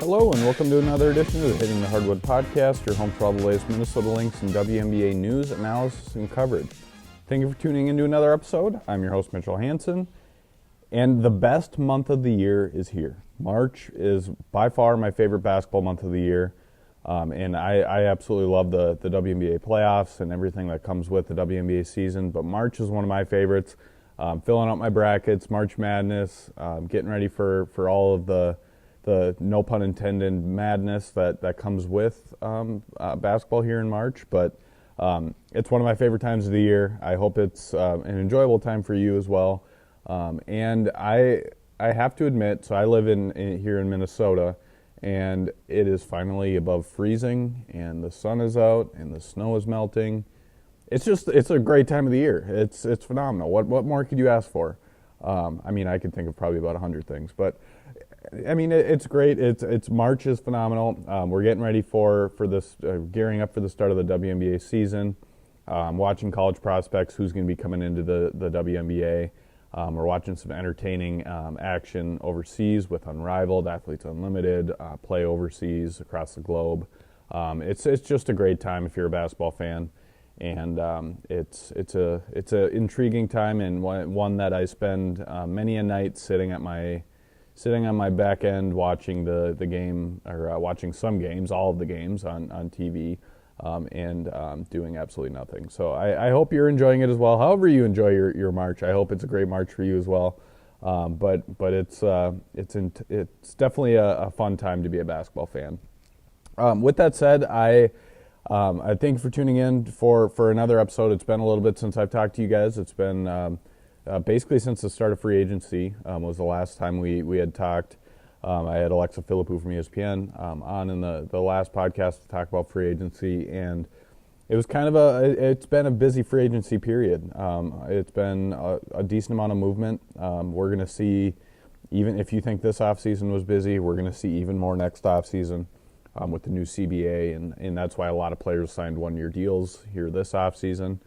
Hello and welcome to another edition of the Hitting the Hardwood podcast, your home for all the latest Minnesota Lynx and WNBA news, analysis, and coverage. Thank you for tuning into another episode. I'm your host, Mitchell Hansen, and the best month of the year is here. March is by far my favorite basketball month of the year, and I absolutely love the WNBA playoffs and everything that comes with the WNBA season, but March is one of my favorites. Filling out my brackets, March Madness, getting ready for all of the no pun intended madness that comes with basketball here in March. But it's one of my favorite times of the year. I hope it's an enjoyable time for you as well. And I have to admit, so I live here in Minnesota, and it is finally above freezing, and the sun is out, and the snow is melting. It's a great time of the year. It's phenomenal. What more could you ask for? I mean, I could think of probably about 100 things, but I mean, it's great. It's March is phenomenal. We're getting ready for this, gearing up for the start of the WNBA season. Watching college prospects, who's going to be coming into the WNBA. We're watching some entertaining action overseas with Unrivaled, Athletes Unlimited, play overseas across the globe. It's just a great time if you're a basketball fan, and it's a intriguing time, and one that I spend many a night sitting on my back end watching the game, or watching some games, all of the games on TV, and doing absolutely nothing. So I hope you're enjoying it as well. However you enjoy your March, I hope it's a great March for you as well. But it's definitely a fun time to be a basketball fan. With that said, I thank you for tuning in for another episode. It's been a little bit since I've talked to you guys. It's been basically since the start of free agency was the last time we had talked. I had Alexa Philippou from ESPN on in the last podcast to talk about free agency, and it was it's been a busy free agency period. It's been a decent amount of movement. We're going to see, even if you think this offseason was busy, we're going to see even more next offseason with the new CBA, and that's why a lot of players signed one-year deals here this offseason.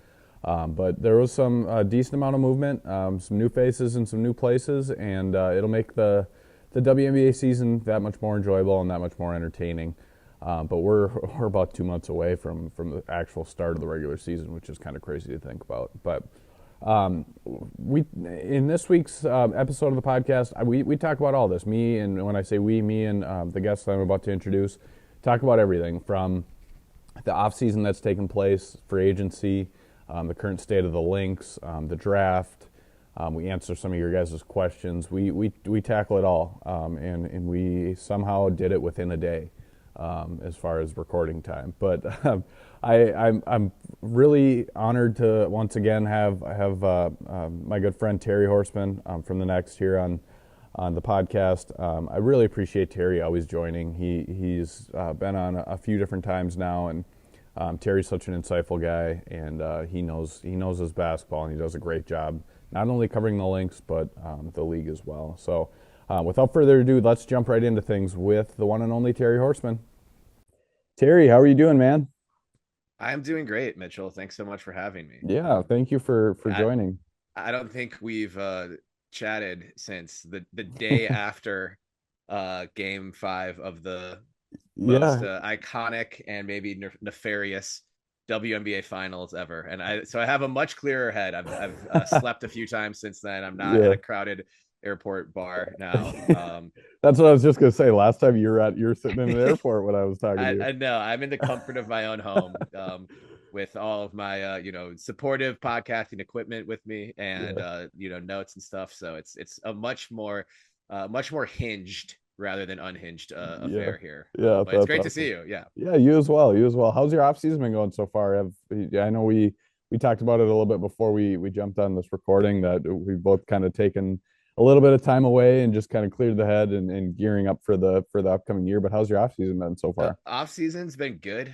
But there was some decent amount of movement, some new faces in some new places, and it'll make the WNBA season that much more enjoyable and that much more entertaining. But we're about 2 months away from the actual start of the regular season, which is kind of crazy to think about. But we in this week's episode of the podcast, we talk about all this. Me and when I say me and the guests that I'm about to introduce, talk about everything from the offseason that's taken place, free agency, the current state of the Lynx, the draft. We answer some of your guys' questions. We tackle it all, and we somehow did it within a day as far as recording time. But I'm really honored to once again have my good friend Terry Horstman from the Next here on the podcast. I really appreciate Terry always joining. He's been on a few different times now, and Terry's such an insightful guy, and he knows his basketball, and he does a great job, not only covering the Lynx, but the league as well. So without further ado, let's jump right into things with the one and only Terry Horstman. Terry, how are you doing, man? I'm doing great, Mitchell. Thanks so much for having me. Yeah, thank you for joining. I don't think we've chatted since the day after Game 5 of the most iconic and maybe nefarious WNBA finals ever. And I have a much clearer head. I've slept a few times since then. I'm not at a crowded airport bar now. That's what I was just gonna say. Last time you were sitting in an airport when I was talking to you. I know. I'm in the comfort of my own home, with all of my supportive podcasting equipment with me, and notes and stuff. So it's a much more hinged rather than unhinged affair here. Yeah, but it's great to see you. Yeah, you as well. How's your off season been going so far? I know we talked about it a little bit before we jumped on this recording, that we've both kind of taken a little bit of time away and just kind of cleared the head and gearing up for the upcoming year. But how's your off season been so far? Off season's been good.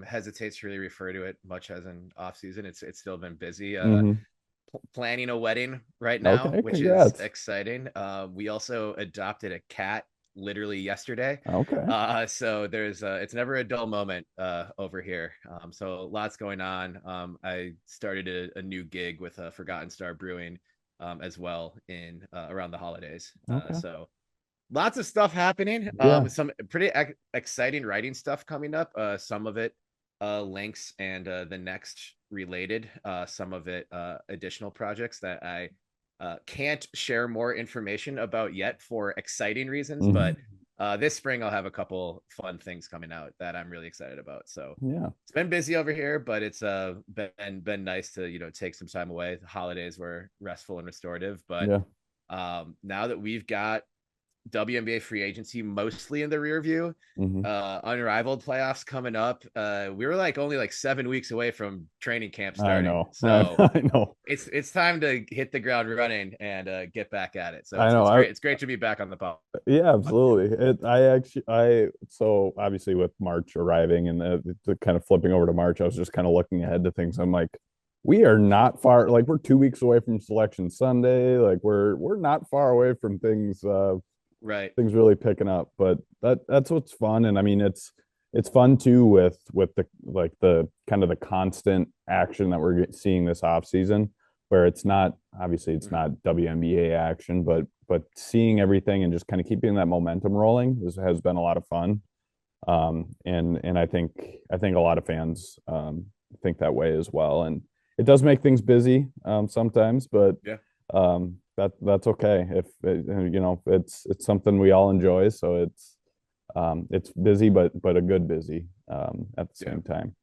Hesitates to really refer to it much as an off season. It's still been busy. Planning a wedding right now, which is exciting. We also adopted a cat literally yesterday. So there's it's never a dull moment over here. So lots going on. I started a new gig with Forgotten Star Brewing as well in around the holidays. So lots of stuff happening. Yeah. Some pretty exciting writing stuff coming up. Some of it links and the next related. Some of it additional projects that I can't share more information about yet for exciting reasons. Mm-hmm. But this spring I'll have a couple fun things coming out that I'm really excited about. So Yeah. it's been busy over here, but it's been nice to take some time away. The holidays were restful and restorative, but Yeah. now that we've got WNBA free agency mostly in the rear view. Mm-hmm. Unrivaled playoffs coming up. We were only 7 weeks away from training camp I starting. know. So I know. it's time to hit the ground running and get back at it. So I know. it's great. It's great to be back on the pod. Yeah, absolutely. So obviously with March arriving and the kind of flipping over to March, I was just kind of looking ahead to things. I'm like, we are not far. Like we're 2 weeks away from Selection Sunday. Like we're not far away from things. Right. Things really picking up. But that's what's fun. And I mean, it's fun too with the kind of the constant action that we're seeing this off season, where it's not obviously it's not WNBA action, but seeing everything and just kind of keeping that momentum rolling has been a lot of fun. And I think a lot of fans think that way as well. And it does make things busy sometimes, but Yeah. That's okay if it's something we all enjoy. So it's busy, but a good busy at the same time.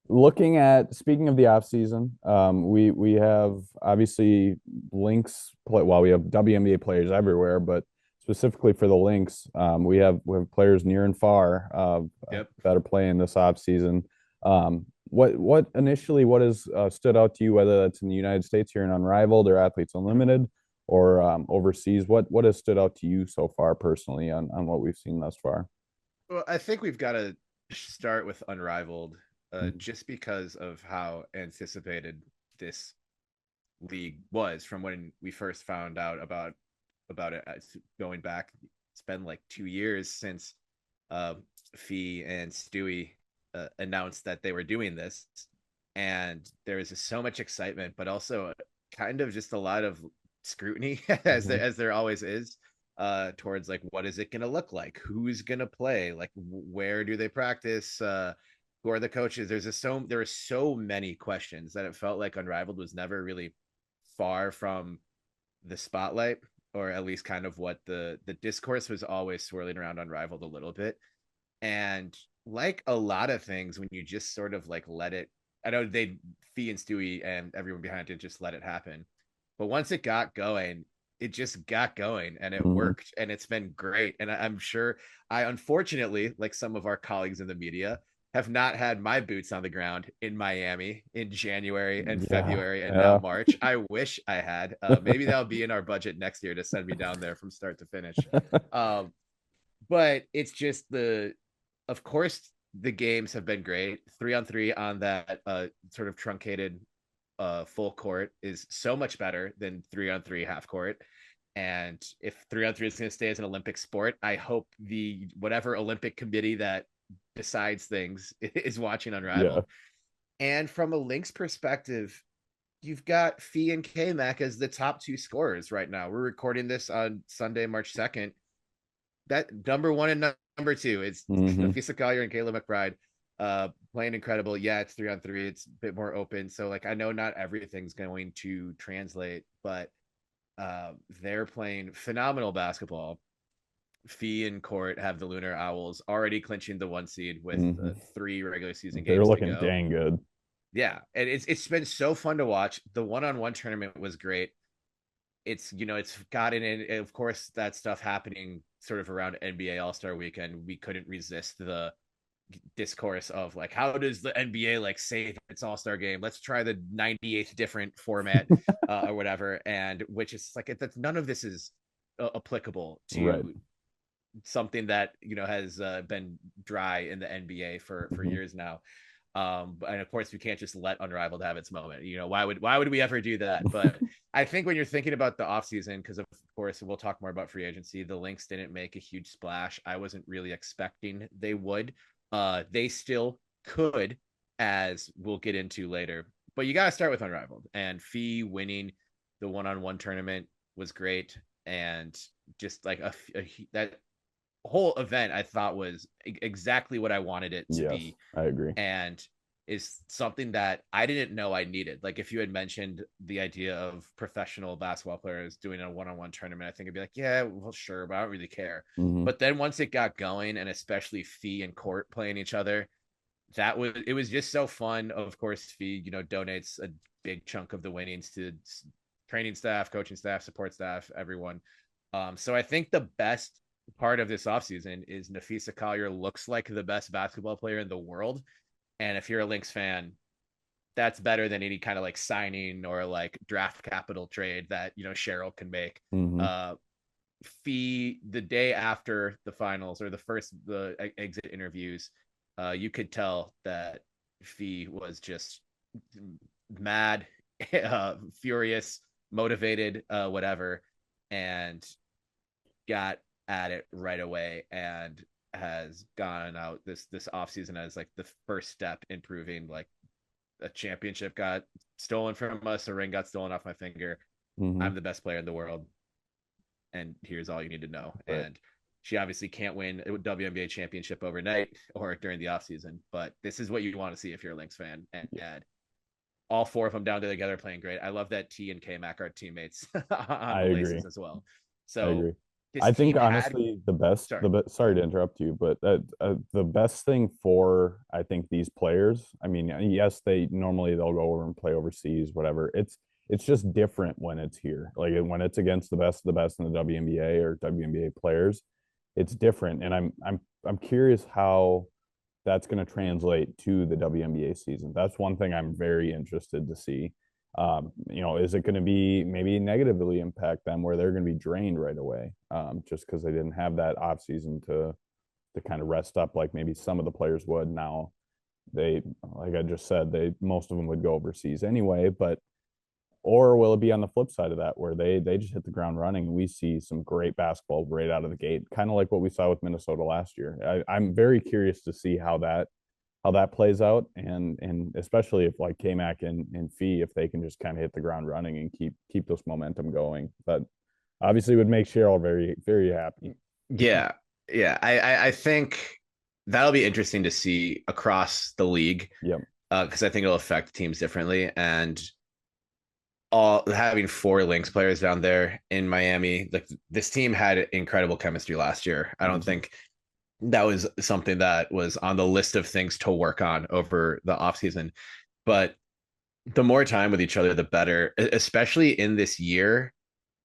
Looking at speaking of the off season, we have obviously Lynx play. Well, we have WNBA players everywhere, but specifically for the Lynx, we have players near and far that are playing this off season. What has stood out to you, whether that's in the United States here in Unrivaled or Athletes Unlimited, or overseas? What has stood out to you so far personally on what we've seen thus far? Well, I think we've got to start with Unrivaled, just because of how anticipated this league was from when we first found out about it. Going back, it's been 2 years since Fee and Stewie announced that they were doing this, and there is just so much excitement, but also kind of just a lot of scrutiny as there always is towards what is it going to look like, who's going to play, where do they practice, who are the coaches. There are so many questions that it felt like Unrivaled was never really far from the spotlight, or at least kind of what the discourse was always swirling around Unrivaled a little bit. And like a lot of things, when you just sort of let it, I know Fee and Stewie and everyone behind it just let it happen, but once it got going, it just got going and it worked, and it's been great. And I'm sure unfortunately, like some of our colleagues in the media, have not had my boots on the ground in Miami in January and February and now March. I wish I had. Maybe that'll be in our budget next year to send me down there from start to finish. But it's just of course, the games have been great. 3-on-3 on that sort of truncated full court is so much better than 3-on-3 half court. And if 3-on-3 is going to stay as an Olympic sport, I hope whatever Olympic committee that decides things is watching Unrivaled. And from a Lynx perspective, you've got Fee and K-Mac as the top two scorers right now. We're recording this on Sunday, March 2nd. That number one and number two, it's Nafisa Collier and Kayla McBride playing incredible. Yeah, it's 3-on-3. It's a bit more open. So I know not everything's going to translate, but they're playing phenomenal basketball. Fee and Court have the Lunar Owls already clinching the 1 seed with 3 regular season games. They're looking dang good. Yeah, and it's been so fun to watch. The one-on-one tournament was great. It's gotten in, of course, that stuff happening sort of around NBA All-Star Weekend. We couldn't resist the discourse of how does the NBA save its All-Star game? Let's try the 98th different format or whatever, and which is that's none of this is applicable to something that has been dry in the NBA for years now. And of course, we can't just let Unrivaled have its moment. Why would we ever do that? But I think when you're thinking about the offseason, because of course we'll talk more about free agency, the Lynx didn't make a huge splash. I wasn't really expecting they would. They still could, as we'll get into later. But you got to start with Unrivaled, and Fee winning the one-on-one tournament was great. and just like that whole event I thought was exactly what I wanted it to Yes, be. I agree. And is something that I didn't know I needed. Like if you had mentioned the idea of professional basketball players doing a one-on-one tournament, I think I'd be like, yeah, well, sure, but I don't really care. Mm-hmm. But then once it got going, and especially Fee and Court playing each other, it was just so fun. Of course, Fee, donates a big chunk of the winnings to training staff, coaching staff, support staff, everyone. So I think the best part of this offseason is Nafisa Collier looks like the best basketball player in the world. And if you're a Lynx fan, that's better than any kind of like signing or like draft capital trade that Cheryl can make. Mm-hmm. Fee, the day after the finals or the exit interviews, you could tell that Fee was just mad, furious, motivated, whatever, and got at it right away, and has gone out this offseason as like the first step in proving like a championship got stolen from us, a ring got stolen off my finger. Mm-hmm. I'm the best player in the world, and here's all you need to know. Right. And she obviously can't win a WNBA championship overnight or during the offseason, but this is what you want to see if you're a Lynx fan. And all four of them down together playing great. I love that T and K Mac are teammates on the Laces as well. So I agree. I think honestly sorry to interrupt you, but the best thing for I think these players, I mean, yes, they'll go over and play overseas, whatever. It's just different when it's here. Like when it's against the best of the best in the WNBA or WNBA players, it's different. And I'm curious how that's going to translate to the WNBA season. That's one thing I'm very interested to see. Is it going to be maybe negatively impact them where they're going to be drained right away just because they didn't have that off season to kind of rest up like maybe some of the players would now. They, like I just said, most of them would go overseas anyway, or will it be on the flip side of that where they just hit the ground running and we see some great basketball right out of the gate, kind of like what we saw with Minnesota last year. I'm very curious to see how that plays out, and especially if like K-Mac and Fee, if they can just kind of hit the ground running and keep this momentum going. But obviously would make Cheryl very, very happy. Yeah. I think that'll be interesting to see across the league. Yep. Because I think it'll affect teams differently. And having four Lynx players down there in Miami, like this team had incredible chemistry last year. I don't think that was something that was on the list of things to work on over the offseason. But the more time with each other, the better, especially in this year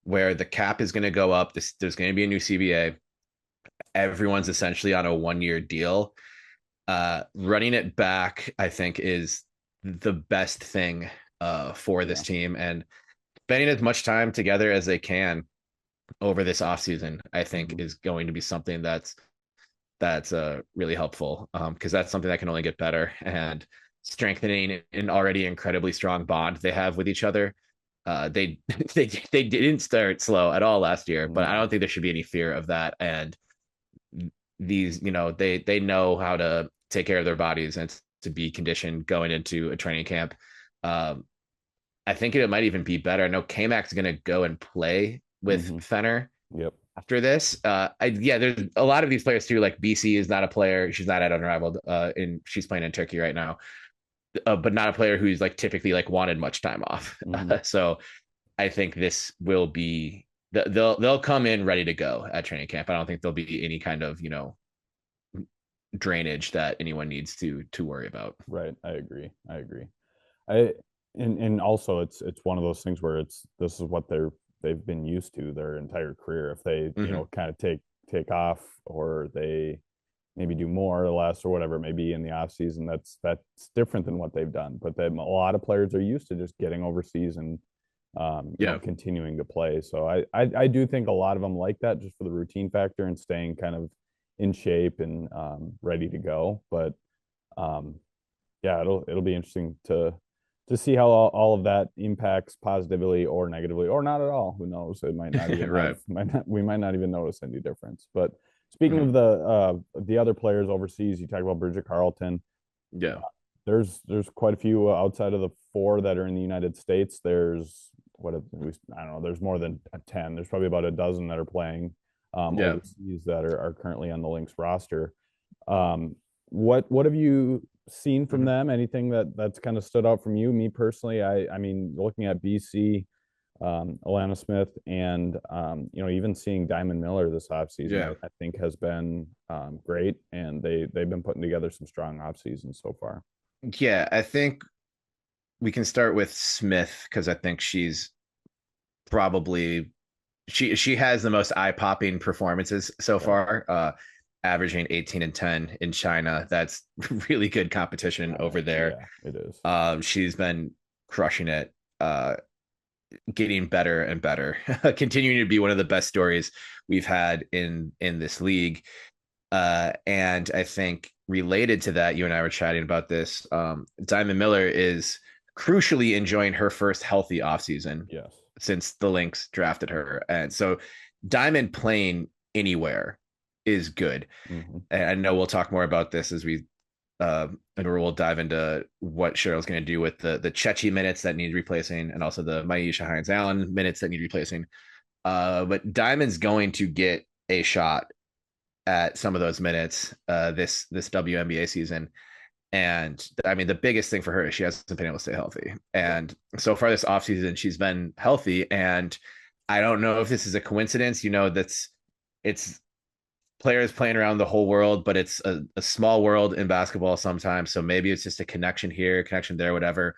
where the cap is going to go up. There's going to be a new CBA. Everyone's essentially on a 1-year deal. Running it back, I think, is the best thing for this team, and spending as much time together as they can over this offseason, I think is going to be something that's really helpful because that's something that can only get better, and strengthening an already incredibly strong bond they have with each other. They didn't start slow at all last year, but I don't think there should be any fear of that. And these, they know how to take care of their bodies and to be conditioned going into a training camp. I think it might even be better. I know K-Mac's going to go and play with Fenner. Yep. After this, there's a lot of these players too. Like BC is not a player; she's not at Unrivaled, and she's playing in Turkey right now, but not a player who's like typically like wanted much time off. So I think this will be they'll come in ready to go at training camp. I don't think there'll be any kind of drainage that anyone needs to worry about. Right, I agree. And also it's one of those things where this is what they've been used to their entire career. If they kind of take off, or they maybe do more or less or whatever, maybe in the off season, that's different than what they've done. But a lot of players are used to just getting overseas and continuing to play. So I do think a lot of them like that just for the routine factor and staying kind of in shape and ready to go. But it'll be interesting to see how all of that impacts positively or negatively, or not at all. Who knows? It might not even we might not even notice any difference. But speaking of the other players overseas, you talk about Bridget Carlton. Yeah. There's quite a few outside of the four that are in the United States. There's I don't know, there's more than 10. There's probably about a dozen that are playing overseas that are currently on the Lynx roster. What have you seen from them? Anything that's kind of stood out from you? Me personally, I mean, looking at BC, Alana Smith, and even seeing Diamond Miller this offseason, I think has been great, and they've been putting together some strong off seasons so far. Yeah, I think we can start with Smith because I think she's probably she has the most eye-popping performances so far, averaging 18 and 10 in China. That's really good competition over there. Yeah, it is. She's been crushing it, getting better and better, continuing to be one of the best stories we've had in this league. And I think related to that, you and I were chatting about this. Diamond Miller is crucially enjoying her first healthy offseason since the Lynx drafted her. And so Diamond playing anywhere is good. And I know we'll talk more about this as we and we'll dive into what Cheryl's going to do with the Chechi minutes that need replacing and also the Maisha Hines-Allen minutes that need replacing. But Diamond's going to get a shot at some of those minutes this WNBA season. And I mean, the biggest thing for her is she hasn't been able to stay healthy. And so far this offseason, she's been healthy. And I don't know if this is a coincidence. It's players playing around the whole world, but it's a small world in basketball sometimes. So maybe it's just a connection here, connection there, whatever.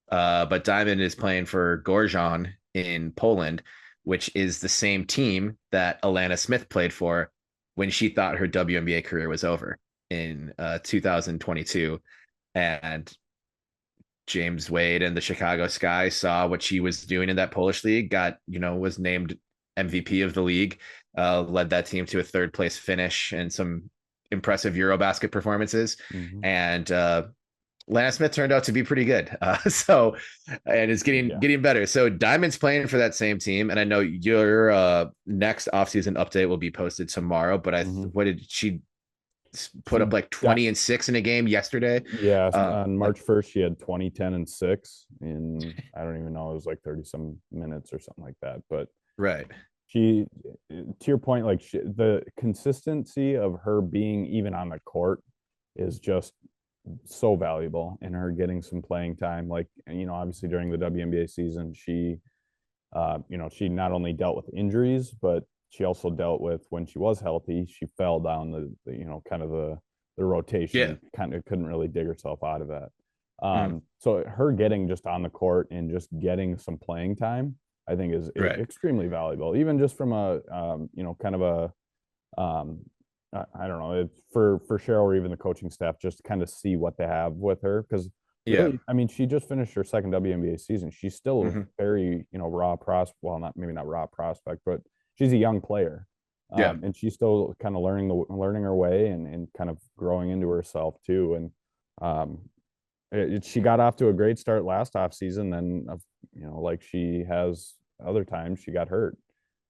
But Diamond is playing for Gorjan in Poland, which is the same team that Alana Smith played for when she thought her WNBA career was over in 2022. And James Wade and the Chicago Sky saw what she was doing in that Polish league, was named MVP of the league, led that team to a third place finish and some impressive Eurobasket performances. And Lana Smith turned out to be pretty good. And it's getting better. So Diamond's playing for that same team. And I know your next offseason update will be posted tomorrow, but what did she put up, like 20 and 6 in a game yesterday? Yeah. On March 1st, she had 20, 10 and 6 in, I don't even know, it was like 30 some minutes or something like that. But she, to your point, like the consistency of her being even on the court is just so valuable, in her getting some playing time. Like, obviously during the WNBA season, she she not only dealt with injuries, but she also dealt with, when she was healthy, she fell down the kind of the rotation, kind of couldn't really dig herself out of that. So her getting just on the court and just getting some playing time, I think is extremely valuable, even just from a kind of a I don't know, for Cheryl or even the coaching staff, just kind of see what they have with her, because really, I mean, she just finished her second WNBA season. She's still a very raw prospect. Well, not raw prospect, but she's a young player. And she's still kind of learning her way and kind of growing into herself too. And she got off to a great start last off season. Then like she has other times, she got hurt.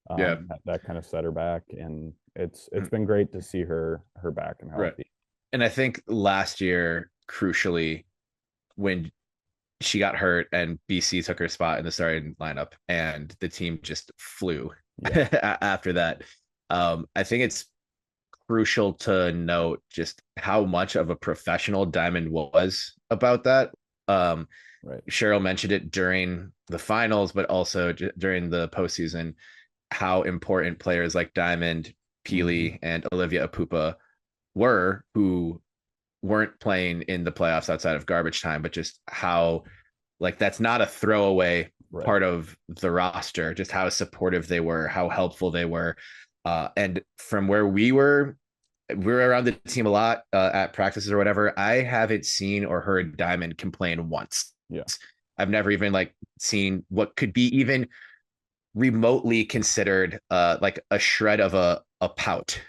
That kind of set her back, and it's been great to see her back and healthy. And I think last year, crucially, when she got hurt and BC took her spot in the starting lineup and the team just flew after that, I think it's crucial to note just how much of a professional Diamond was about that. Cheryl mentioned it during the finals, but also during the postseason, how important players like Diamond, Peely, and Olivia Apupa were, who weren't playing in the playoffs outside of garbage time, but just how, like, that's not a throwaway part of the roster, just how supportive they were, how helpful they were. And from where we were around the team a lot at practices or whatever, I haven't seen or heard Diamond complain once. I've never even seen what could be even remotely considered like a shred of a pout.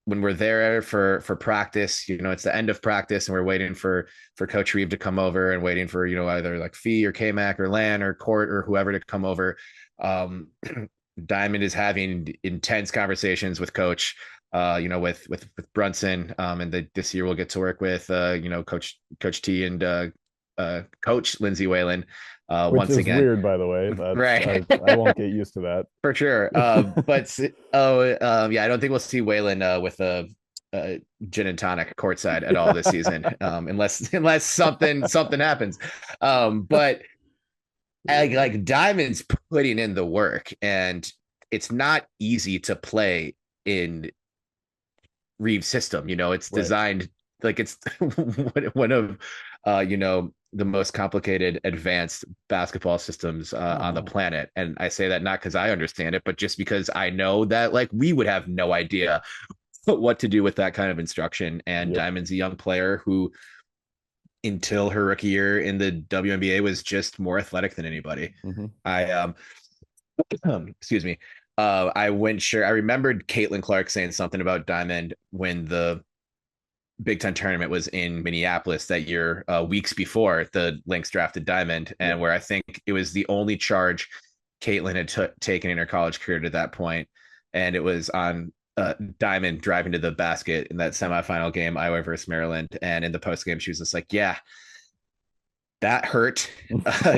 When we're there for practice, it's the end of practice and we're waiting for Coach Reeve to come over and waiting for, either like Fee or K-Mac or Lan or Court or whoever to come over. Diamond is having intense conversations with Coach, with Brunson. And this year we'll get to work with, Coach T and Coach Lindsay Whalen. Which once is again, weird, by the way. right? I won't get used to that for sure. But yeah, I don't think we'll see Waylon with a gin and tonic courtside at all this season, unless something happens. But like Diamond's putting in the work, and it's not easy to play in Reeves' system. It's designed like it's one of the most complicated advanced basketball systems on the planet. And I say that not because I understand it, but just because I know that like we would have no idea what to do with that kind of instruction. And Diamond's a young player who, until her rookie year in the WNBA, was just more athletic than anybody. I excuse me. I remembered Caitlin Clark saying something about Diamond when the Big Ten tournament was in Minneapolis that year, weeks before the Lynx drafted Diamond, and where I think it was the only charge Caitlin had taken in her college career to that point, and it was on Diamond driving to the basket in that semifinal game, Iowa versus Maryland, and in the post game she was just like, "Yeah, that hurt."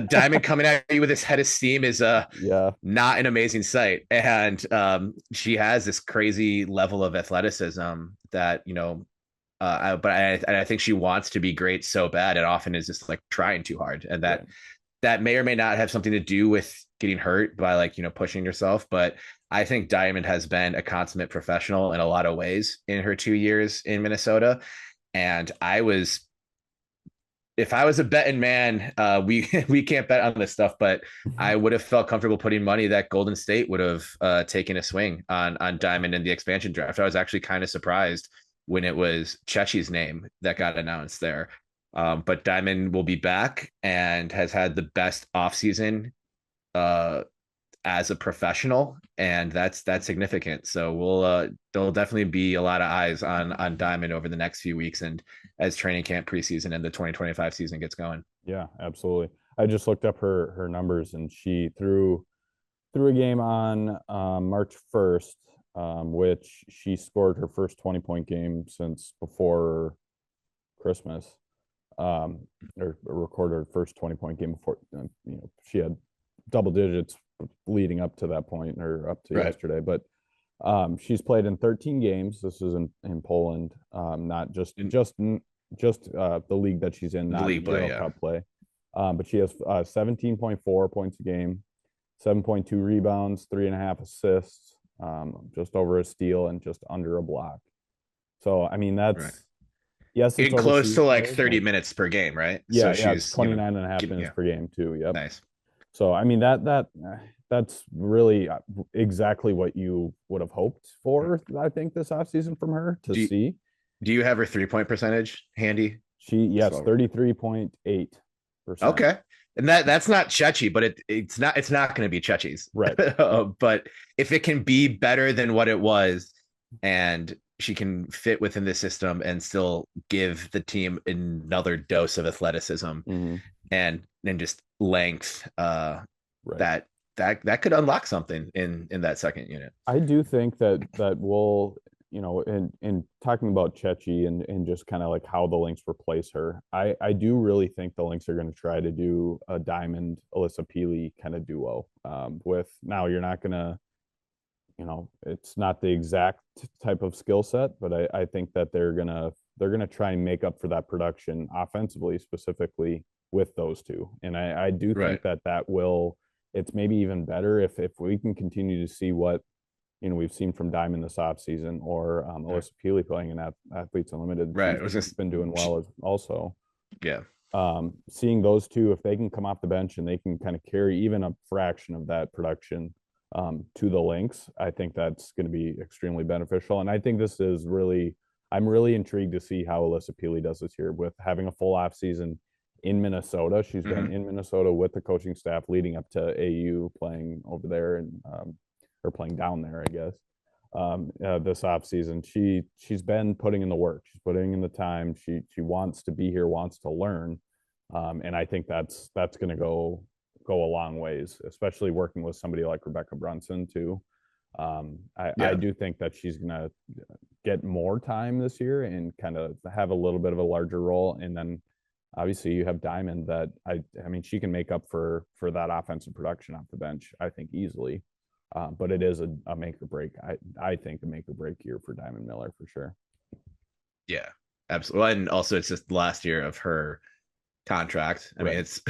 Diamond coming at you with his head of steam is not an amazing sight, and she has this crazy level of athleticism that I think she wants to be great so bad, and often is just like trying too hard, and that may or may not have something to do with getting hurt by like pushing yourself. But I think Diamond has been a consummate professional in a lot of ways in her 2 years in Minnesota, and if I was a betting man, we can't bet on this stuff, but I would have felt comfortable putting money that Golden State would have taken a swing on Diamond in the expansion draft. I was actually kind of surprised when it was Chechi's name that got announced there. But Diamond will be back and has had the best offseason as a professional, and that's significant. So there'll definitely be a lot of eyes on Diamond over the next few weeks, and as training camp, preseason, and the 2025 season gets going. Yeah, absolutely. I just looked up her numbers, and she threw a game on March 1st, which she scored her first 20-point game since before Christmas, or recorded her first 20-point game before. She had double digits leading up to that point, or up to yesterday. But she's played in 13 games. This is in Poland, not just the league that she's in, not league play, Cup play. But she has 17.4 points a game, 7.2 rebounds, 3.5 assists, just over a steal, and just under a block. So I mean that's yes, it's close to like 30 minutes per game, right? Yeah, so she's 29 and a half minutes per game too. Yep. Nice. So I mean that's really exactly what you would have hoped for, I think, this offseason from her to see. Do you have her 3-point percentage handy? 33.8%. Okay. And that's not Chechi, but it's not going to be Chechi's. Right. But if it can be better than what it was, and she can fit within the system and still give the team another dose of athleticism and just length, that could unlock something in that second unit. I do think that will, in talking about Chechi and just kind of like how the Lynx replace her, I do really think the Lynx are going to try to do a Diamond Alyssa Peely kind of duo. With now you're not going to, it's not the exact type of skill set, but I think that they're gonna try and make up for that production offensively, specifically with those two. And I do think that will, it's maybe even better if we can continue to see what we've seen from Diamond this offseason, or Alyssa Peely playing in Athletes Unlimited. Right, she's been doing well also. Yeah. Seeing those two, if they can come off the bench and they can kind of carry even a fraction of that production to the Lynx, I think that's going to be extremely beneficial. And I think this is I'm really intrigued to see how Alyssa Peely does this year with having a full off season in Minnesota. She's been in Minnesota with the coaching staff leading up to AU, playing over there and or playing down there, I guess. This off season, she's been putting in the work. She's putting in the time. She wants to be here, wants to learn, and I think that's going to go a long ways, especially working with somebody like Rebecca Brunson too. I do think that she's gonna get more time this year and kind of have a little bit of a larger role, and then obviously you have Diamond that I mean, she can make up for that offensive production off the bench, I think, easily. But it is a make or break. I think a make or break year for Diamond Miller for sure. Yeah, absolutely. And also, it's just the last year of her contract. I mean, it's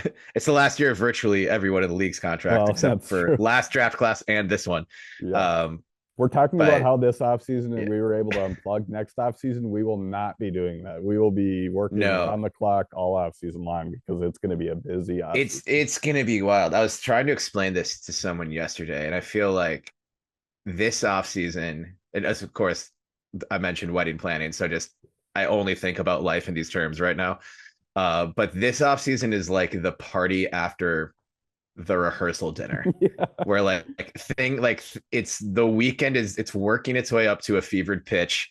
the last year of virtually every one of the league's contract, except for true. Last draft class and this one. Yeah. We're talking about how this offseason and we were able to unplug. Next offseason, we will not be doing that. We will be working on the clock all offseason long because it's going to be a busy offseason. It's going to be wild. I was trying to explain this to someone yesterday, and I feel like this offseason, and as of course, I mentioned wedding planning, so I only think about life in these terms right now. But this offseason is like the party after the rehearsal dinner where it's the weekend it's working its way up to a fevered pitch.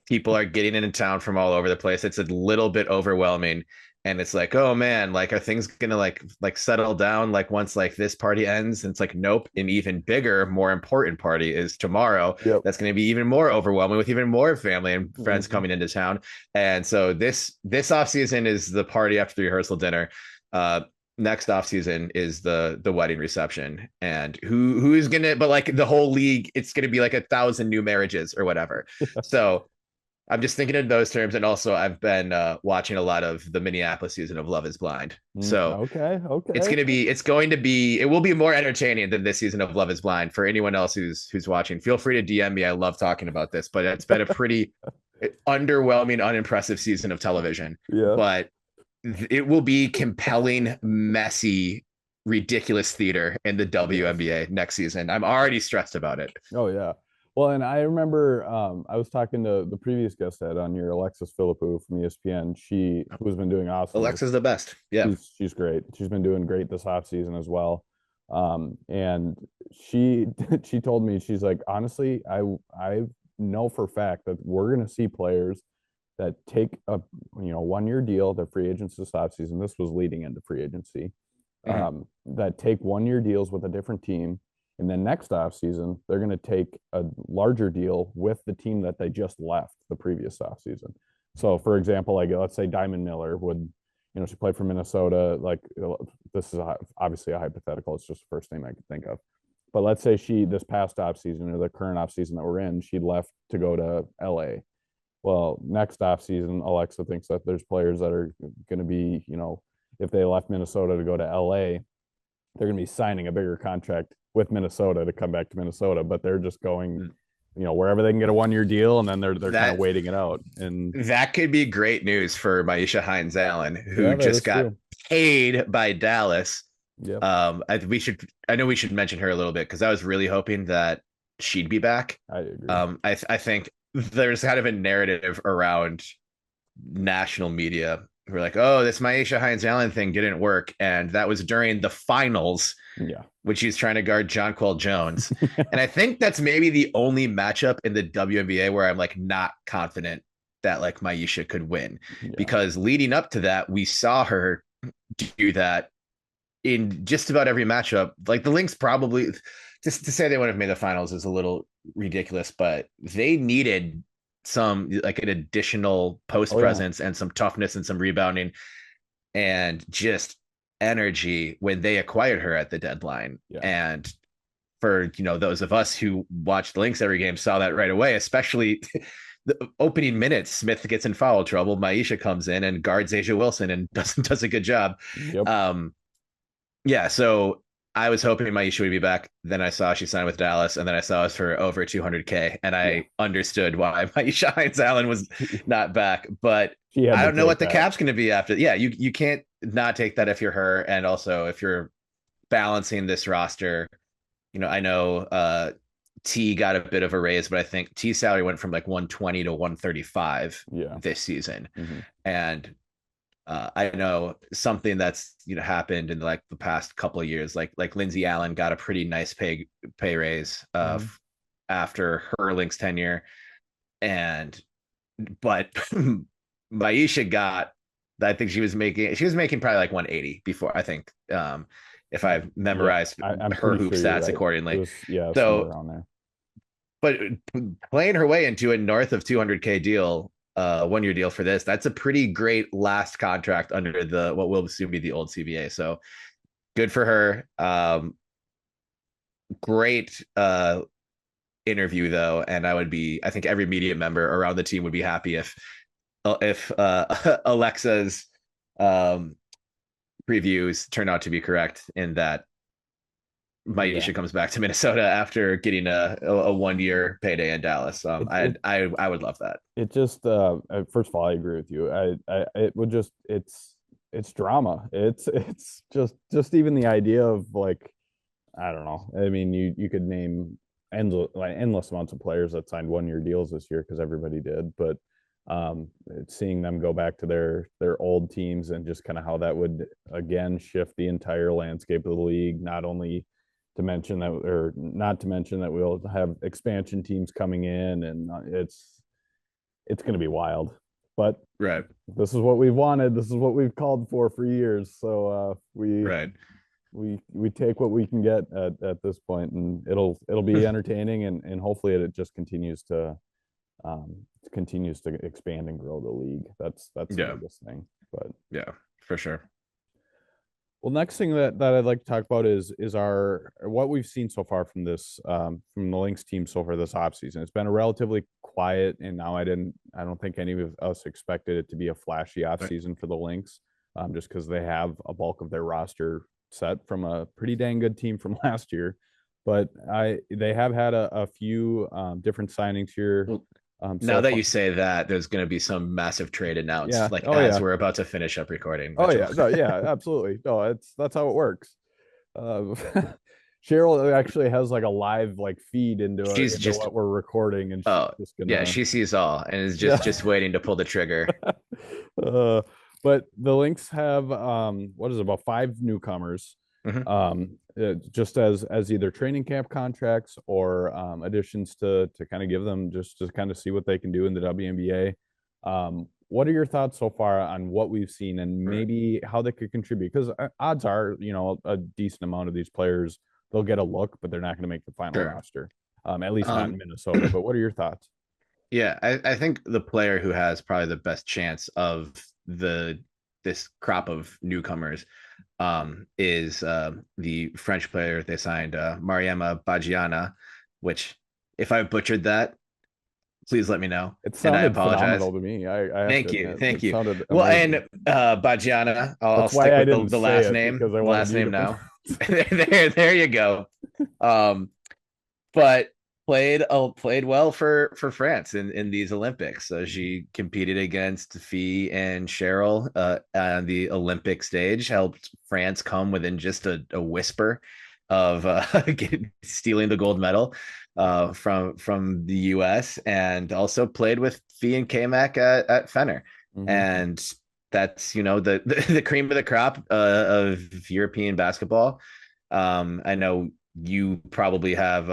People are getting into town from all over the place. It's a little bit overwhelming, and it's like, oh man, like, are things gonna like settle down like once like this party ends? And it's like, nope. An even bigger, more important party is tomorrow. That's going to be even more overwhelming with even more family and friends coming into town. And so this off season is the party after the rehearsal dinner. Next off season is the wedding reception, and who's gonna, but like the whole league, it's gonna be like 1,000 new marriages or whatever. So I'm just thinking in those terms, and also I've been watching a lot of the Minneapolis season of Love Is Blind. So it will be more entertaining than this season of Love Is Blind. For anyone else who's watching, feel free to DM me. I love talking about this, but it's been a pretty underwhelming, unimpressive season of television. But it will be compelling, messy, ridiculous theater in the WNBA next season. I'm already stressed about it. Oh yeah. Well, and I remember I was talking to the previous guest that on here, Alexis Philippou from ESPN. Who's been doing awesome. Alexis is the best. Yeah, she's great. She's been doing great this offseason as well. And she told me, she's like, honestly, I know for a fact that we're going to see players that take a 1-year deal. They're free agents this offseason. This was leading into free agency. That take 1-year deals with a different team. And then next offseason, they're going to take a larger deal with the team that they just left the previous offseason. So, for example, like let's say Diamond Miller would, she played for Minnesota. Like, this is obviously a hypothetical. It's just the first name I could think of. But let's say this past offseason or the current offseason that we're in, she left to go to LA. Well, next offseason, Alexa thinks that there's players that are going to be, if they left Minnesota to go to LA, they're going to be signing a bigger contract with Minnesota to come back to Minnesota, but they're just going, wherever they can get a 1-year deal, and then they're kind of waiting it out. And that could be great news for Myisha Hines-Allen, who just got paid by Dallas. I know we should mention her a little bit because I was really hoping that she'd be back. I agree. I think there's kind of a narrative around national media. We're like, oh, this Myisha Hines-Allen thing didn't work. And that was during the finals, which he's trying to guard Jonquel Jones. And I think that's maybe the only matchup in the WNBA where I'm like not confident that like Myisha could win. Because leading up to that, we saw her do that in just about every matchup. Like the Lynx probably, just to say they would have made the finals is a little ridiculous, but they needed some like an additional post presence and some toughness and some rebounding and just energy when they acquired her at the deadline. And for those of us who watched the Lynx every game saw that right away, especially the opening minutes. Smith gets in foul trouble, Myisha comes in and guards Asia Wilson and does a good job. So I was hoping Myisha would be back. Then I saw she signed with Dallas, and then I saw it for over $200K, and I understood why Myisha Hines-Allen was not back. But I don't know what the cap's going to be after. Yeah, you can't not take that if you're her, and also if you're balancing this roster. I know T got a bit of a raise, but I think T's salary went from like 120 to 135 this season, and I know something that's happened in like the past couple of years, like Lindsay Allen got a pretty nice pay raise after her Lynx tenure, but Myisha got, I think she was making probably like 180 before, I think, if I've memorized her hoop stats accordingly. So around there. But playing her way into a north of 200K deal a 1-year deal for this. That's a pretty great last contract under the what will soon be the old CBA. So good for her. Great interview though, and I think every media member around the team would be happy if Alexa's previews turn out to be correct in that Maisha comes back to Minnesota after getting a 1-year payday in Dallas. I would love that. It just first of all, I agree with you. It would just it's drama. It's just even the idea of like, I don't know. I mean, you could name endless amounts of players that signed 1-year deals this year because everybody did, but seeing them go back to their old teams and just kind of how that would again shift the entire landscape of the league, not to mention that we'll have expansion teams coming in, and it's going to be wild. But right, this is what we've wanted. This is what we've called for years. So we take what we can get at this point, and it'll be entertaining, and hopefully it just continues to expand and grow the league. That's the biggest thing. But yeah, for sure. Well, next thing that I'd like to talk about is what we've seen so far from this from the Lynx team so far this offseason. It's been a relatively quiet, and now I don't think any of us expected it to be a flashy offseason for the Lynx, just because they have a bulk of their roster set from a pretty dang good team from last year. But they have had a few different signings here. Now that you say that, there's going to be some massive trade announced, we're about to finish up recording. Yeah, absolutely. No, that's how it works. Cheryl actually has like a live feed into what we're recording, and she sees all and is just waiting to pull the trigger. But the Lynx have about 5 newcomers. Just as either training camp contracts or additions to kind of give them just to kind of see what they can do in the WNBA. What are your thoughts so far on what we've seen and maybe how they could contribute? Because odds are, a decent amount of these players, they'll get a look, but they're not going to make the final roster, at least not in Minnesota. But what are your thoughts? Yeah, I think the player who has probably the best chance of this crop of newcomers is the French player they signed, Mariama Bagiana, which if I butchered that, please let me know. It sounded phenomenal to me. Thank you. Well, and Bagiana, I'll stick with the last name. The last name now. there you go. But played well for France in these Olympics. So she competed against Fee and Cheryl on the Olympic stage, helped France come within just a whisper of stealing the gold medal from the US, and also played with Fee and K-Mac at Fenner. And that's the cream of the crop of European basketball. I know you probably have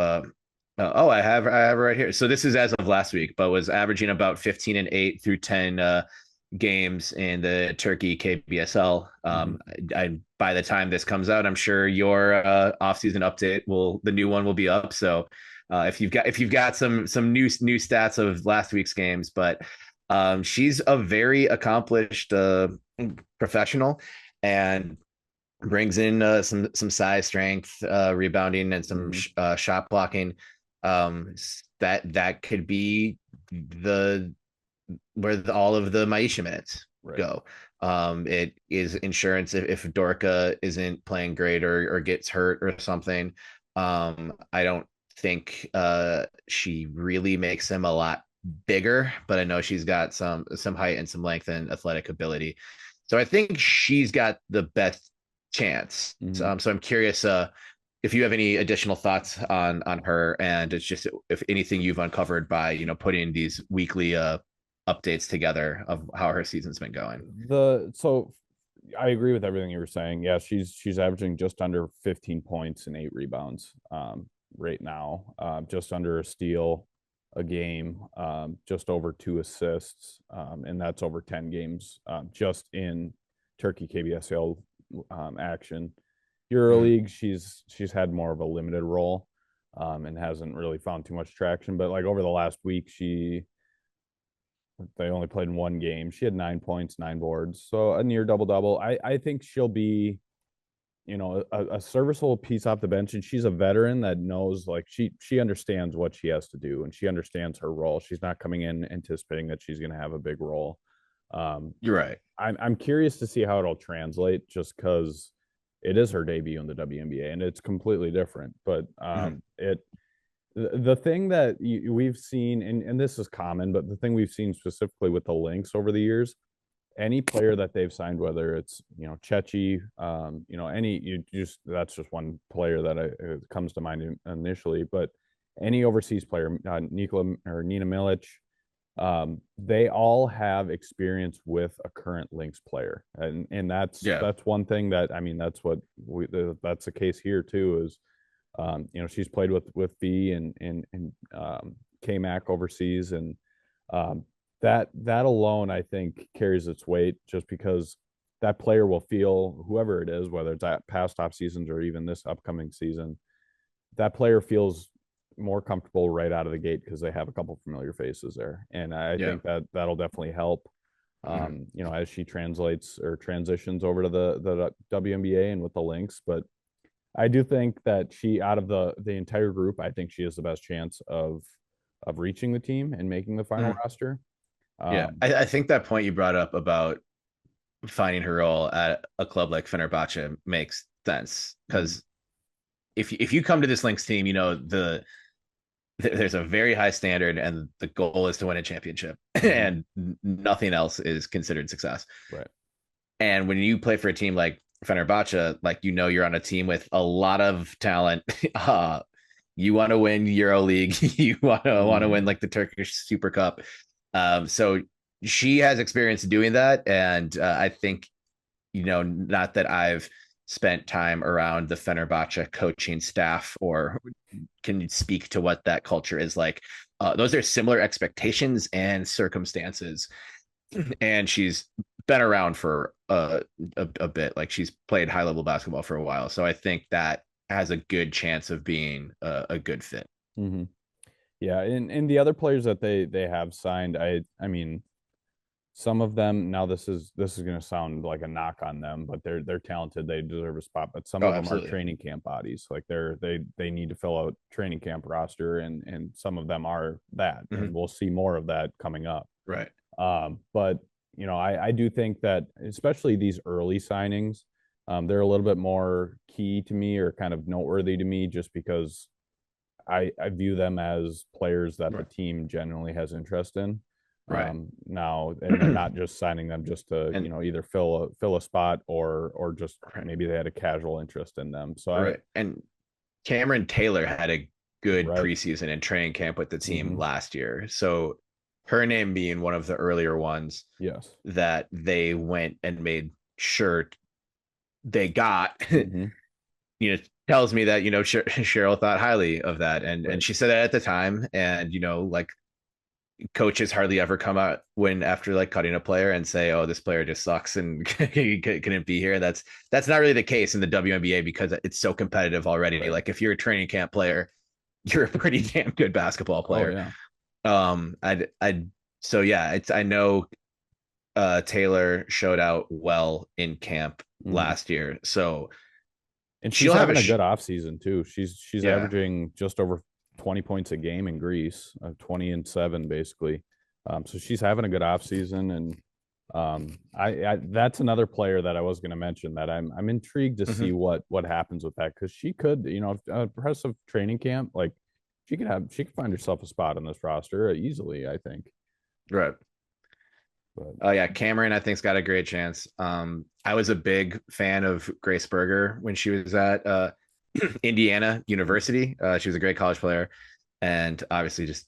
I have it right here. So this is as of last week, but was averaging about 15 and 8 through 10 games in the Turkey KBSL. By the time this comes out, I'm sure your offseason update the new one will be up. So if you've got some new stats of last week's games, but she's a very accomplished professional and brings in some size, strength, rebounding, and some shot blocking. That could be where all of the Maisha minutes go. It is insurance if Dorka isn't playing great or gets hurt or something. I don't think she really makes him a lot bigger, but I know she's got some height and some length and athletic ability. So I think she's got the best chance. So I'm curious if you have any additional thoughts on her, and it's just if anything you've uncovered by putting these weekly updates together of how her season's been going. So I agree with everything you were saying. Yeah, she's averaging just under 15 points and 8 rebounds right now, just under a steal a game, just over 2 assists, and that's over 10 games just in Turkey KBSL action. EuroLeague, she's had more of a limited role and hasn't really found too much traction. But over the last week, they only played in one game. She had 9 points, 9 boards, so a near double-double. I think she'll be, a serviceable piece off the bench, and she's a veteran that knows, like, she understands what she has to do, and she understands her role. She's not coming in anticipating that she's going to have a big role. You're right. I'm curious to see how it'll translate, just because it is her debut in the WNBA and it's completely different. But the thing that we've seen, and this is common, but the thing we've seen specifically with the Lynx over the years, any player that they've signed, whether it's Chechi, that's just one player that comes to mind initially, but any overseas player, Nikola or Nina Milic, they all have experience with a current Lynx player, and that's one thing that, I mean, that's what that's the case here too. Is she's played with V and K-Mac overseas, and that alone, I think, carries its weight, just because that player will feel, whoever it is, whether it's at past off seasons or even this upcoming season, that player feels more comfortable right out of the gate because they have a couple familiar faces there. And I think that'll definitely help, as she translates or transitions over to the WNBA and with the Lynx. But I do think that she, out of the entire group, I think she has the best chance of reaching the team and making the final roster. I think that point you brought up about finding her role at a club like Fenerbahce makes sense, because if you come to this Lynx team, there's a very high standard, and the goal is to win a championship, and nothing else is considered success. Right. And when you play for a team like Fenerbahce, like, you're on a team with a lot of talent. You want to win EuroLeague, you want to win like the Turkish Super Cup. So she has experience doing that, and I think, not that I've spent time around the Fenerbahce coaching staff or can speak to what that culture is like. Those are similar expectations and circumstances, and she's been around for a bit. Like, she's played high level basketball for a while, so I think that has a good chance of being a good fit. Mm-hmm. Yeah, and the other players that they have signed, I mean, some of them, now this is going to sound like a knock on them, but they're talented, they deserve a spot. But some of them are training camp bodies, like they need to fill out training camp roster, and some of them are that, and we'll see more of that coming up. Right. But I do think that, especially these early signings, they're a little bit more key to me, or kind of noteworthy to me, just because I view them as players that the team generally has interest in. Right. Now, and they're not just signing them just to either fill a spot, or just maybe they had a casual interest in them. So and Cameron Taylor had a good preseason and training camp with the team last year. So her name being one of the earlier ones, that they went and made sure they got, tells me that, Cheryl thought highly of that. And she said that at the time. And, like, coaches hardly ever come out after like cutting a player and say, oh, this player just sucks and couldn't be here. That's not really the case in the WNBA, because it's so competitive already. Right. Like, if you're a training camp player, you're a pretty damn good basketball player. Oh, yeah. I know Taylor showed out well in camp last year. So, and she's having a good off season too. She's averaging just over 20 points a game in Greece, 20-7 basically. So she's having a good off season, and I that's another player that I was going to mention, that I'm intrigued to see what happens with that, because she could, impressive training camp, like she could find herself a spot on this roster easily, I think. Right. But, oh yeah, Cameron, I think's got a great chance. I was a big fan of Grace Berger when she was at Indiana University. She was a great college player, and obviously just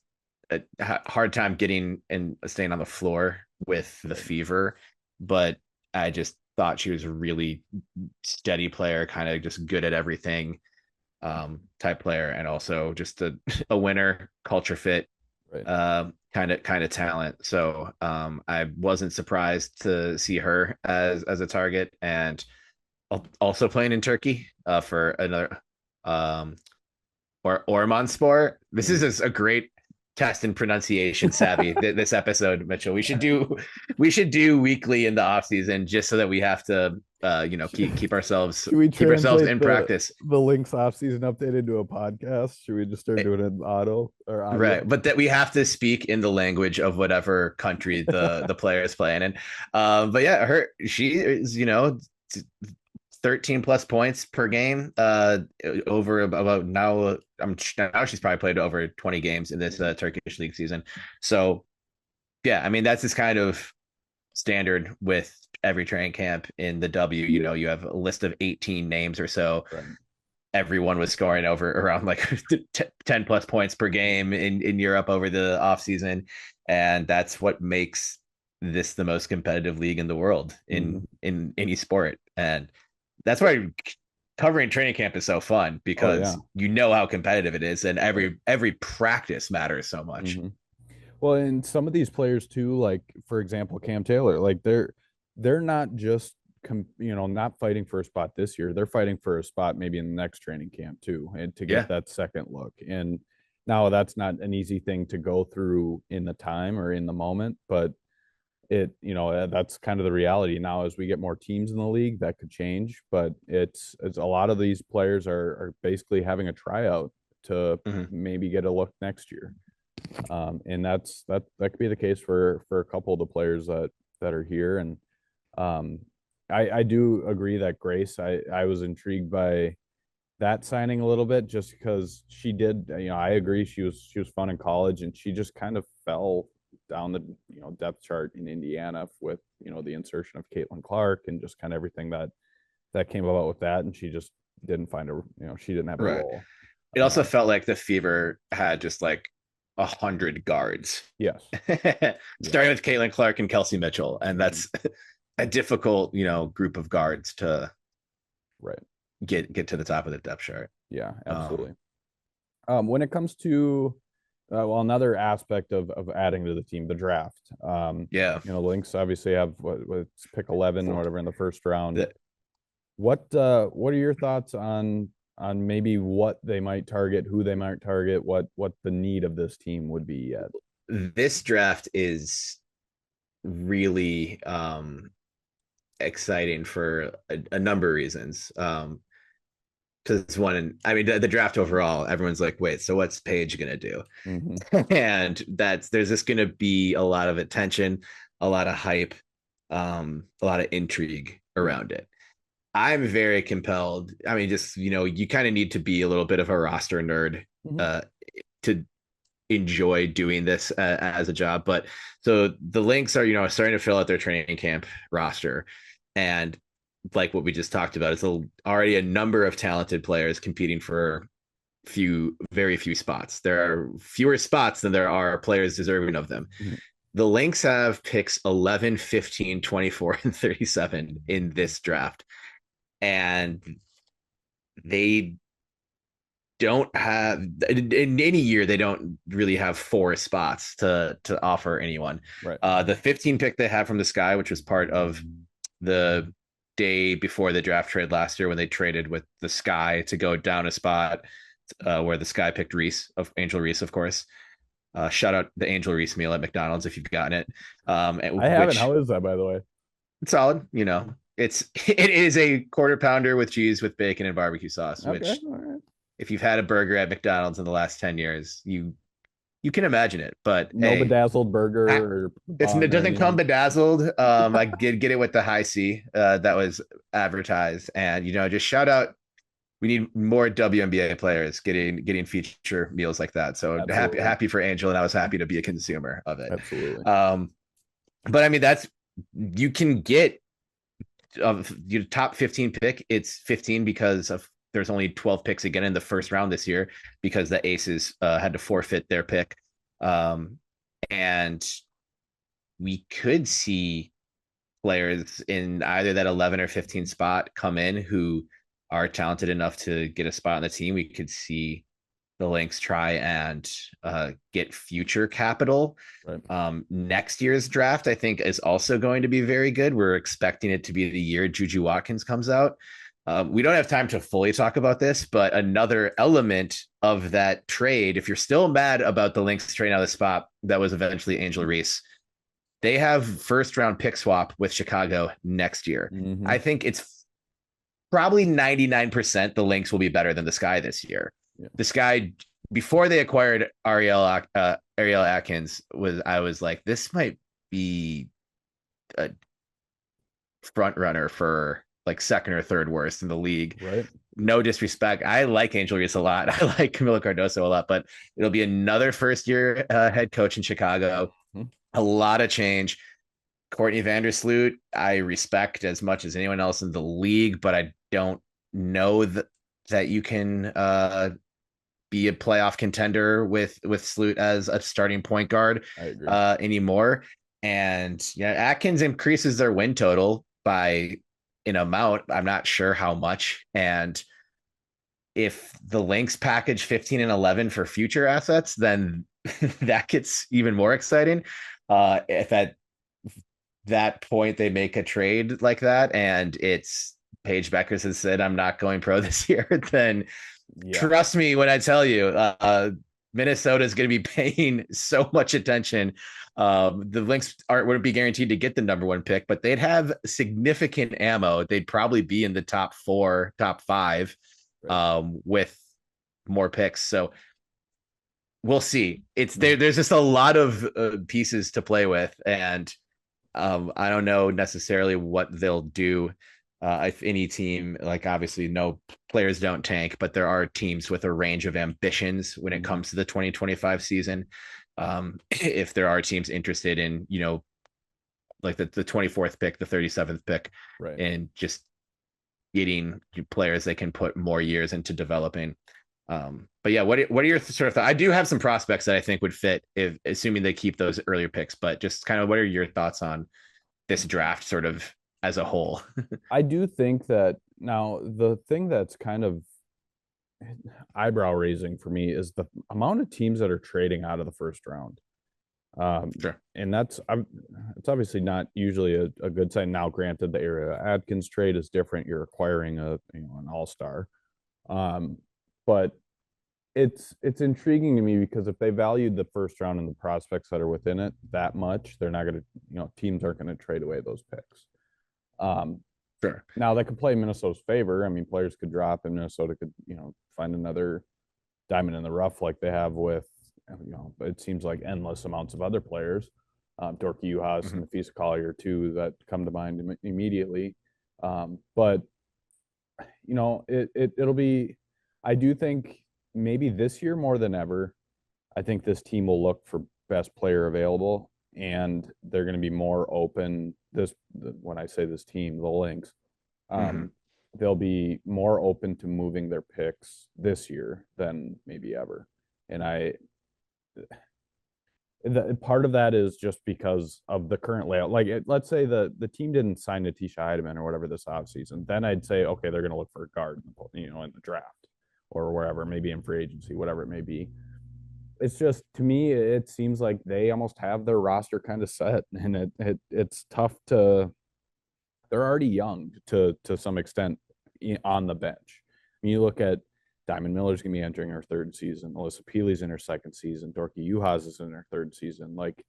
a hard time getting and staying on the floor with the fever. But I just thought she was a really steady player, kind of just good at everything type player, and also just a winner, culture fit, kind of talent. So I wasn't surprised to see her as a target, and also playing in Turkey for another or Ormanspor. This is a great test and pronunciation savvy this episode, Mitchell. We should do weekly in the off season just so that we have to keep ourselves Should we keep ourselves in the, practice. The Lynx off season update into a podcast? Should we just start doing it in audio? Right, but that we have to speak in the language of whatever country the player is playing in. But yeah, she is 13 plus points per game over about now. Now she's probably played over 20 games in this Turkish league season. So yeah, I mean, that's just kind of standard with every training camp in the W. You have a list of 18 names or so. Right. Everyone was scoring around like 10 plus points per game in Europe over the off season. And that's what makes this the most competitive league in the world in any sport. And that's why covering training camp is so fun, because you know how competitive it is, and every practice matters so much. Mm-hmm. Well, and some of these players too, like for example, Cam Taylor, like they're not just not fighting for a spot this year. They're fighting for a spot maybe in the next training camp too, and to get that second look. And now that's not an easy thing to go through in the time or in the moment, but that's kind of the reality now. As we get more teams in the league, that could change, but it's a lot of these players are basically having a tryout to maybe get a look next year. And that could be the case for a couple of the players that are here. And I do agree that Grace, I was intrigued by that signing a little bit, just because she did, I agree she was fun in college, and she just kind of fell down the depth chart in Indiana with the insertion of Caitlin Clark and just kind of everything that came about with that, and she just didn't find she didn't have a role. It also felt like the Fever had just like 100 guards. Yes. Starting with Caitlin Clark and Kelsey Mitchell, and that's a difficult group of guards to get to the top of the depth chart. Yeah, absolutely. When it comes to another aspect of adding to the team, the draft. The Lynx obviously have what's pick 11 or whatever in the first round. What are your thoughts on maybe what they might target, who they might target, what the need of this team would be yet? This draft is really exciting for a number of reasons. Because the draft overall, everyone's like, wait, so what's Paige going to do? And there's just going to be a lot of attention, a lot of hype, a lot of intrigue around it. I'm very compelled. I mean, just, you kind of need to be a little bit of a roster nerd to enjoy doing this as a job. But so the Lynx are, starting to fill out their training camp roster. And like what we just talked about, it's already a number of talented players competing for very few spots. There are fewer spots than there are players deserving of them. The Lynx have picks 11, 15, 24, and 37 in this draft. And they don't have, in any year, they don't really have 4 spots to offer anyone. Right. The 15 pick they have from the Sky, which was part of the day before the draft trade last year, when they traded with the Sky to go down a spot where the Sky picked Angel Reese, of course. Shout out the Angel Reese meal at McDonald's if you've gotten it. I haven't. How is that, by the way? It's solid. It is a quarter pounder with cheese with bacon and barbecue sauce, which if you've had a burger at McDonald's in the last 10 years, you can imagine it. But no bedazzled burger. It doesn't come bedazzled. I did get it with the high C that was advertised, and just shout out. We need more WNBA players getting feature meals like that. So happy for Angel, and I was happy to be a consumer of it. Absolutely. But I mean, you can get your top 15 pick. It's 15 because there's only 12 picks again in the first round this year, because the Aces had to forfeit their pick. And we could see players in either that 11 or 15 spot come in who are talented enough to get a spot on the team. We could see the Lynx try and get future capital. Right. Next year's draft, I think, is also going to be very good. We're expecting it to be the year Juju Watkins comes out. We don't have time to fully talk about this, but another element of that trade, if you're still mad about the Lynx trade out of the spot, that was eventually Angel Reese. They have first round pick swap with Chicago next year. Mm-hmm. I think it's probably 99% the Lynx will be better than the Sky this year. Yeah. The Sky, before they acquired Ariel Atkins, I was like, this might be a front runner for like second or third worst in the league. Right. No disrespect. I like Angel Reese a lot. I like Camilo Cardoso a lot, but it'll be another first year head coach in Chicago. Mm-hmm. A lot of change. Courtney Vandersloot, I respect as much as anyone else in the league, but I don't know that you can be a playoff contender with Sloot as a starting point guard anymore. And yeah, Atkins increases their win total by an amount. I'm not sure how much. And if the Lynx package 15 and 11 for future assets, then that gets even more exciting. If at that point they make a trade like that and it's Paige Beckers has said, I'm not going pro this year, then trust me when I tell you, Minnesota is going to be paying so much attention. The Lynx wouldn't be guaranteed to get the number one pick, but they'd have significant ammo. They'd probably be in the top 4, top 5 with more picks. So we'll see. It's there's just a lot of pieces to play with. And I don't know necessarily what they'll do. If any team, like obviously no players don't tank, but there are teams with a range of ambitions when it comes to the 2025 season. If there are teams interested in, like the 24th pick, the 37th pick, and just getting players they can put more years into developing. But yeah, what are your sort of thoughts? I do have some prospects that I think would fit if assuming they keep those earlier picks, but just kind of what are your thoughts on this draft sort of as a whole? I do think that now the thing that's kind of eyebrow raising for me is the amount of teams that are trading out of the first round. Sure. And it's obviously not usually a good sign. Now, granted, the Ariel Atkins trade is different. You're acquiring an all-star. But it's intriguing to me because if they valued the first round and the prospects that are within it that much, they're not going to, teams aren't going to trade away those picks. Sure. Now that could play Minnesota's favor. I mean, players could drop and Minnesota could, find another diamond in the rough like they have with, it seems like endless amounts of other players. Dorky Uhas and Nafisa Collier too that come to mind immediately. But it'll be, I do think maybe this year more than ever, I think this team will look for best player available, and they're going to be more open. When I say this team, the Lynx, they'll be more open to moving their picks this year than maybe ever. And part of that is just because of the current layout. Like, let's say the team didn't sign Natisha Heidemann or whatever this offseason, then I'd say, okay, they're going to look for a guard, in the draft or wherever, maybe in free agency, whatever it may be. It's just, to me, it seems like they almost have their roster kind of set, and it's tough to. They're already young to some extent on the bench. I mean, you look at Diamond Miller's going to be entering her third season. Alyssa Peely's in her second season. Dorky Uhas is in her third season. Like,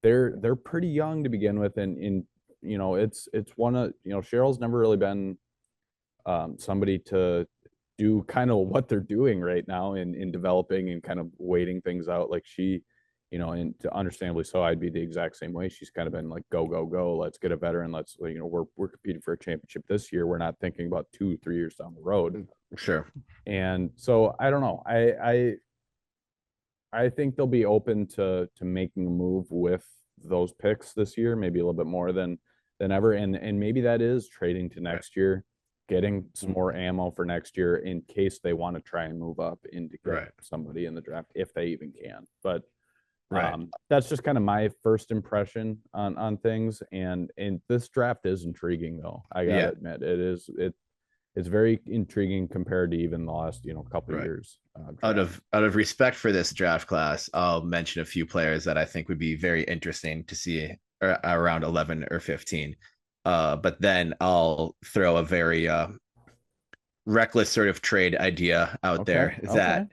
they're pretty young to begin with, and it's one of Cheryl's never really been somebody to do kind of what they're doing right now in developing and kind of waiting things out. Like she, and understandably so, I'd be the exact same way. She's kind of been like, go, let's get a veteran. Let's, we're competing for a championship this year. We're not thinking about 2-3 years down the road. Sure. And so I don't know. I think they'll be open to making a move with those picks this year, maybe a little bit more than ever. And maybe that is trading to next year, getting some more ammo for next year in case they want to try and move up into somebody in the draft, if they even can. But that's just kind of my first impression on things. And this draft is intriguing, though. I gotta admit, it's very intriguing compared to even the last couple of years. Out of respect for this draft class, I'll mention a few players that I think would be very interesting to see around 11 or 15. But then I'll throw a very reckless sort of trade idea out there that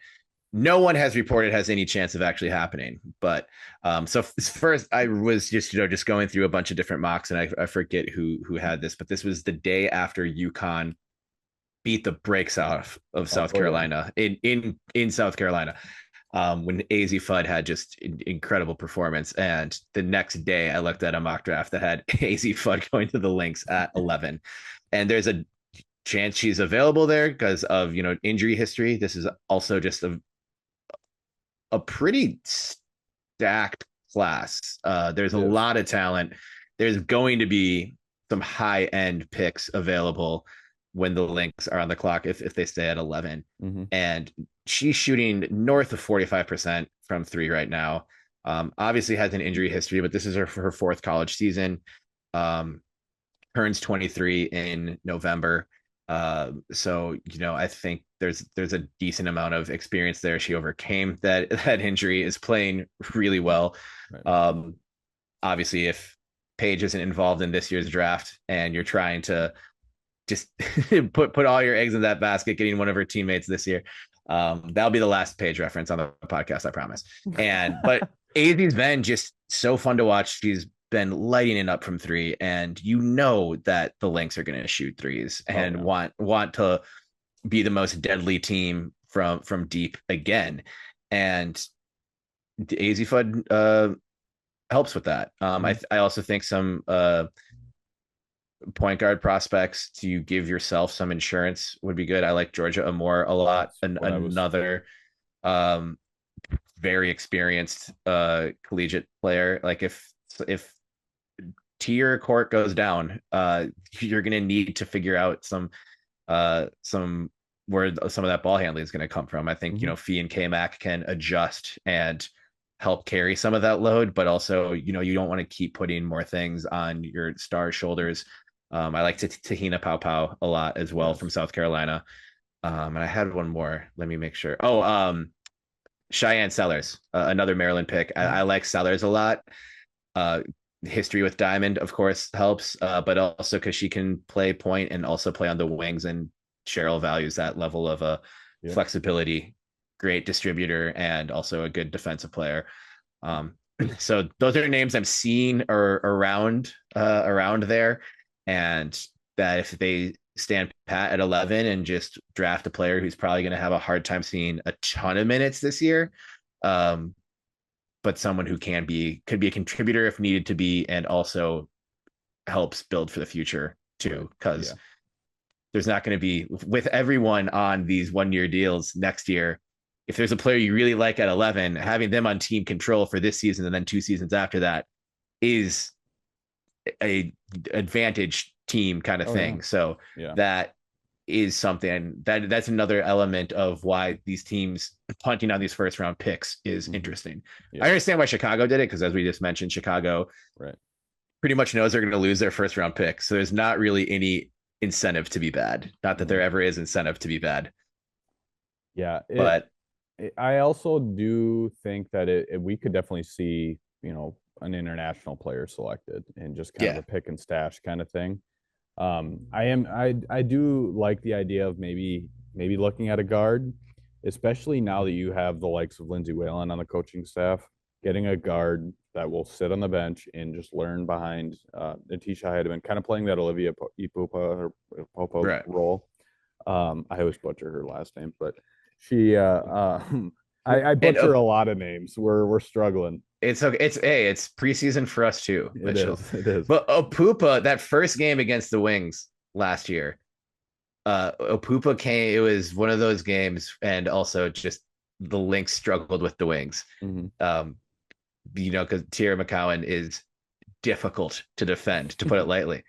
no one has reported has any chance of actually happening. But so first I was just going through a bunch of different mocks, and I forget who had this, but this was the day after UConn beat the brakes off of South Carolina in South Carolina. When AZ Fudd had just incredible performance. And the next day I looked at a mock draft that had AZ Fudd going to the Lynx at 11. And there's a chance she's available there because of, injury history. This is also just a pretty stacked class. There's a lot of talent. There's going to be some high end picks available when the Lynx are on the clock if they stay at 11. And she's shooting north of 45% from three right now. Obviously has an injury history, but this is her fourth college season. Turns 23 in November. So, I think there's a decent amount of experience there. She overcame that injury, is playing really well. Right. Obviously, if Paige isn't involved in this year's draft and you're trying to just put all your eggs in that basket, getting one of her teammates this year, that'll be the last Paige reference on the podcast, I promise. But AZ's been just so fun to watch. She's been lighting it up from three, and that the Lynx are going to shoot threes and want to be the most deadly team from deep again. And AZ Fudd helps with that. I also think some point guard prospects to give yourself some insurance would be good. I like Georgia Amore a lot. Another very experienced collegiate player. Like if tier court goes down, you're going to need to figure out some where some of that ball handling is going to come from. I think, Fee and K-Mac can adjust and help carry some of that load, but also, you don't want to keep putting more things on your star shoulders. I like Tahina Pau a lot as well from South Carolina. And I had one more. Let me make sure. Cheyenne Sellers, another Maryland pick. I like Sellers a lot. History with Diamond, of course, helps, but also because she can play point and also play on the wings, and Cheryl values that level of flexibility. Great distributor and also a good defensive player. So those are names I'm seeing or around there, and that if they stand pat at 11 and just draft a player who's probably going to have a hard time seeing a ton of minutes this year, but someone who could be a contributor if needed to be, and also helps build for the future too, because there's not going to be, with everyone on these 1-year deals next year, if there's a player you really like at 11, having them on team control for this season and then 2 seasons after that is a advantage team kind of thing. So that is something that's another element of why these teams punting on these first round picks is interesting. I understand why Chicago did it, because as we just mentioned, Chicago pretty much knows they're going to lose their first round pick. So there's not really any incentive to be bad. Not that there ever is incentive to be bad. Yeah. But I also do think that we could definitely see, an international player selected and just kind of a pick and stash kind of thing. I do like the idea of maybe looking at a guard, especially now that you have the likes of Lindsay Whalen on the coaching staff, getting a guard that will sit on the bench and just learn behind Natisha Heidemann, kind of playing that Olivia Ipupa or Popo role. I always butcher her last name, but she I butcher a lot of names. We're struggling. It's okay. It's preseason for us too. It is. But Opupa, that first game against the Wings last year, Opupa came. It was one of those games, and also just the Lynx struggled with the Wings. Because Tierra McCowan is difficult to defend, to put it lightly.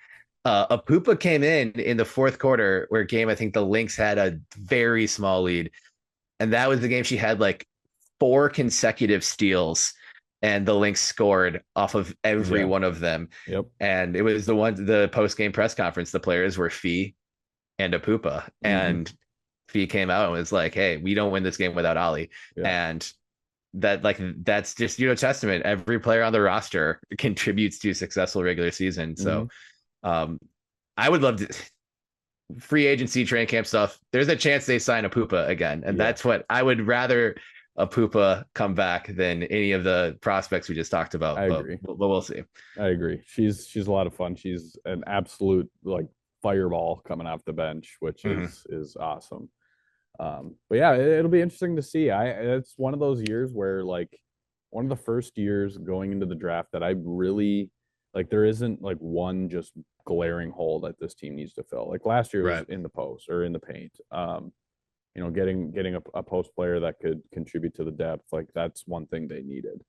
Opupa came in the fourth quarter, where I think the Lynx had a very small lead, and that was the game she had like 4 consecutive steals, and the Lynx scored off of every one of them. And it was the post-game press conference, the players were Fee and Opupa, and Fee came out and was like, hey, we don't win this game without Ollie. And that's just, testament. Every player on the roster contributes to a successful regular season. So I would love to, free agency, training camp stuff, there's a chance they sign a Pupa again. And that's what I would rather a Pupa come back than any of the prospects we just talked about. I agree. But we'll see. I agree. She's a lot of fun. She's an absolute like fireball coming off the bench, which is awesome. But yeah, it'll be interesting to see. It's one of those years where like one of the first years going into the draft that I really like there isn't like one just glaring hole that this team needs to fill. Like last year was in the post or in the paint. Getting a post player that could contribute to the depth, like that's one thing they needed.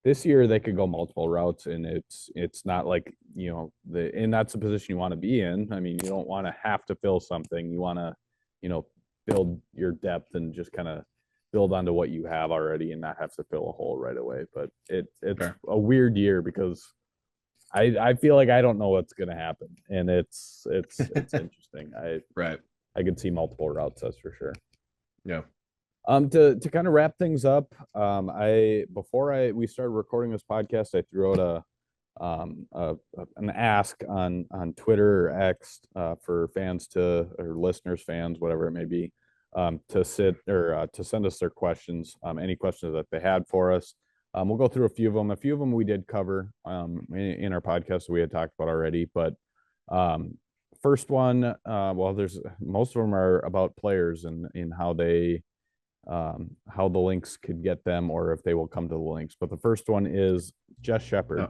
This year they could go multiple routes, and it's not like and that's the position you want to be in. I mean, you don't want to have to fill something. You want to build your depth and just kind of build onto what you have already and not have to fill a hole right away. But it's a weird year because I feel like I don't know what's going to happen, and it's interesting. I could see multiple routes, that's for sure. Yeah. To kind of wrap things up, before we started recording this podcast, I threw out an ask on Twitter or X for fans or listeners, fans, whatever it may be, to send us their questions, any questions that they had for us. We'll go through a few of them. A few of them we did cover in our podcast that we had talked about already, but first one, there's most of them are about players and in how the Lynx could get them or if they will come to the Lynx. But the first one is Jess Shepard.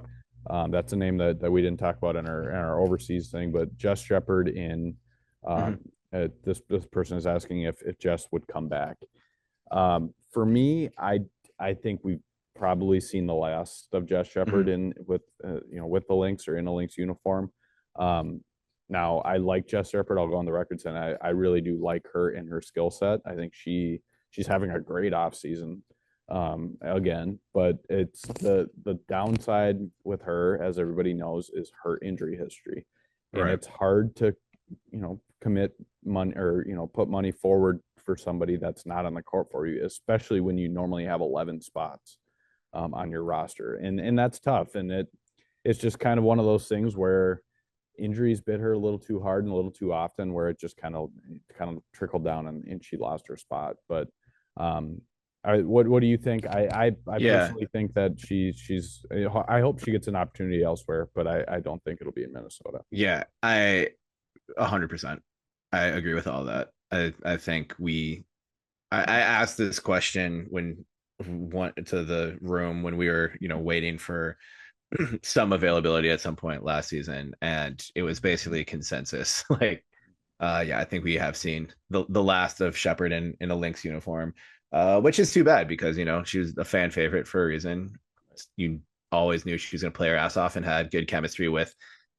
That's a name that we didn't talk about in our overseas thing, but Jess Shepard this person is asking if Jess would come back. For me, I think we've probably seen the last of Jess Shepard with the Lynx or in a Lynx uniform. Now I like Jess Shepard. I'll go on the record saying I really do like her and her skill set. I think she's having a great off season again, but it's the downside with her, as everybody knows, is her injury history. And it's hard to commit money or put money forward for somebody that's not on the court for you, especially when you normally have 11 spots on your roster, and that's tough. And it's just kind of one of those things where injuries bit her a little too hard and a little too often, where it just kind of trickled down and she lost her spot. But what do you think? I personally think that she's I hope she gets an opportunity elsewhere, but I don't think it'll be in Minnesota. Yeah, I 100%. I agree with all that. I think I asked this question when went to the room when we were waiting for some availability at some point last season, and it was basically a consensus like I think we have seen the last of Shepard in a Lynx uniform, which is too bad because she was a fan favorite for a reason. You always knew she was going to play her ass off and had good chemistry with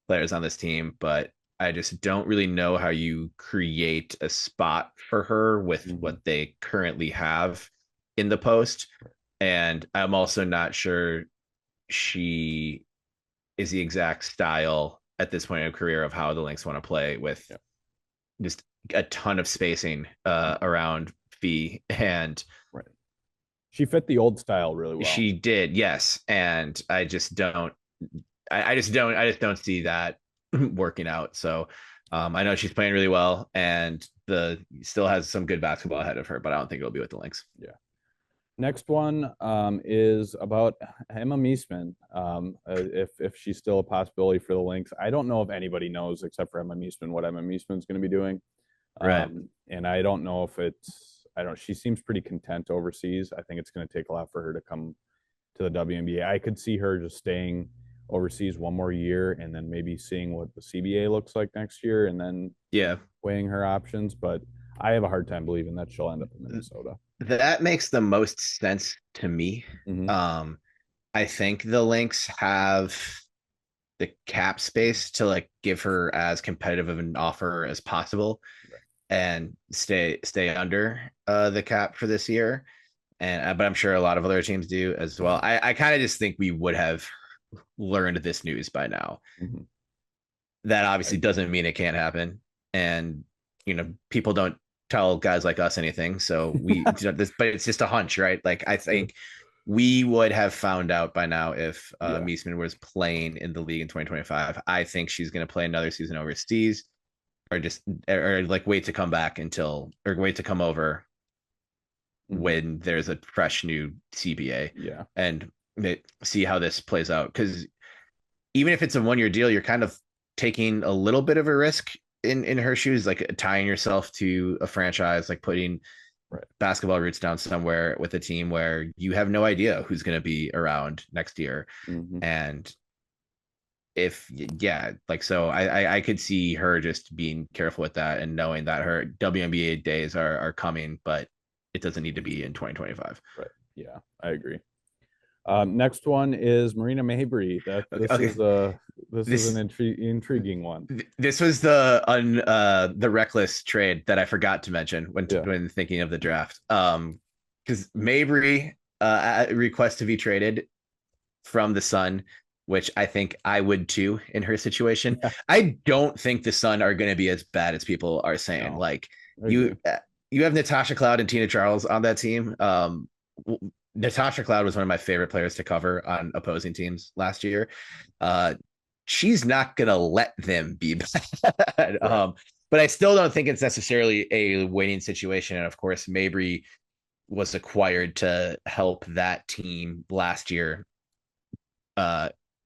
players on this team, but I just don't really know how you create a spot for her with what they currently have in the post. And I'm also not sure she is the exact style at this point in her career of how the Lynx want to play with just a ton of spacing around Fee. And she fit the old style really well. She did, yes. And I just don't see that working out. So I know she's playing really well and still has some good basketball ahead of her, but I don't think it'll be with the Lynx. Yeah. Next one is about Emma Meesman. If she's still a possibility for the Lynx. I don't know if anybody knows except for Emma Meesman what Emma Meesman's going to be doing. And I don't know if she seems pretty content overseas. I think it's going to take a lot for her to come to the WNBA. I could see her just staying overseas one more year and then maybe seeing what the CBA looks like next year and then weighing her options. But I have a hard time believing that she'll end up in Minnesota. That makes the most sense to me. I think the Lynx have the cap space to give her as competitive of an offer as possible and stay under the cap for this year. But I'm sure a lot of other teams do as well. I kind of just think we would have learned this news by now. That obviously doesn't mean it can't happen. And, people don't tell guys like us anything. So but it's just a hunch, right? I think we would have found out by now if Meesman was playing in the league in 2025. I think she's going to play another season overseas. or like wait to come back until, or wait to come over when there's a fresh new CBA. Yeah. And see how this plays out. Because even if it's a 1-year deal, you're kind of taking a little bit of a risk in her shoes, like tying yourself to a franchise, like putting basketball roots down somewhere with a team where you have no idea who's going to be around next year. And so I could see her just being careful with that and knowing that her WNBA days are coming, but it doesn't need to be in 2025. Right. Yeah, I agree. Next one is Marina Mabrey. This is an intriguing one. This was the reckless trade that I forgot to mention when thinking of the draft. Because Mabrey requests to be traded from the Sun, which I think I would too in her situation. Yeah. I don't think the Sun are going to be as bad as people are saying. No, like you have Natasha Cloud and Tina Charles on that team. Natasha Cloud was one of my favorite players to cover on opposing teams last year. She's not going to let them be bad. Right. But I still don't think it's necessarily a winning situation. And of course, Mabrey was acquired to help that team last year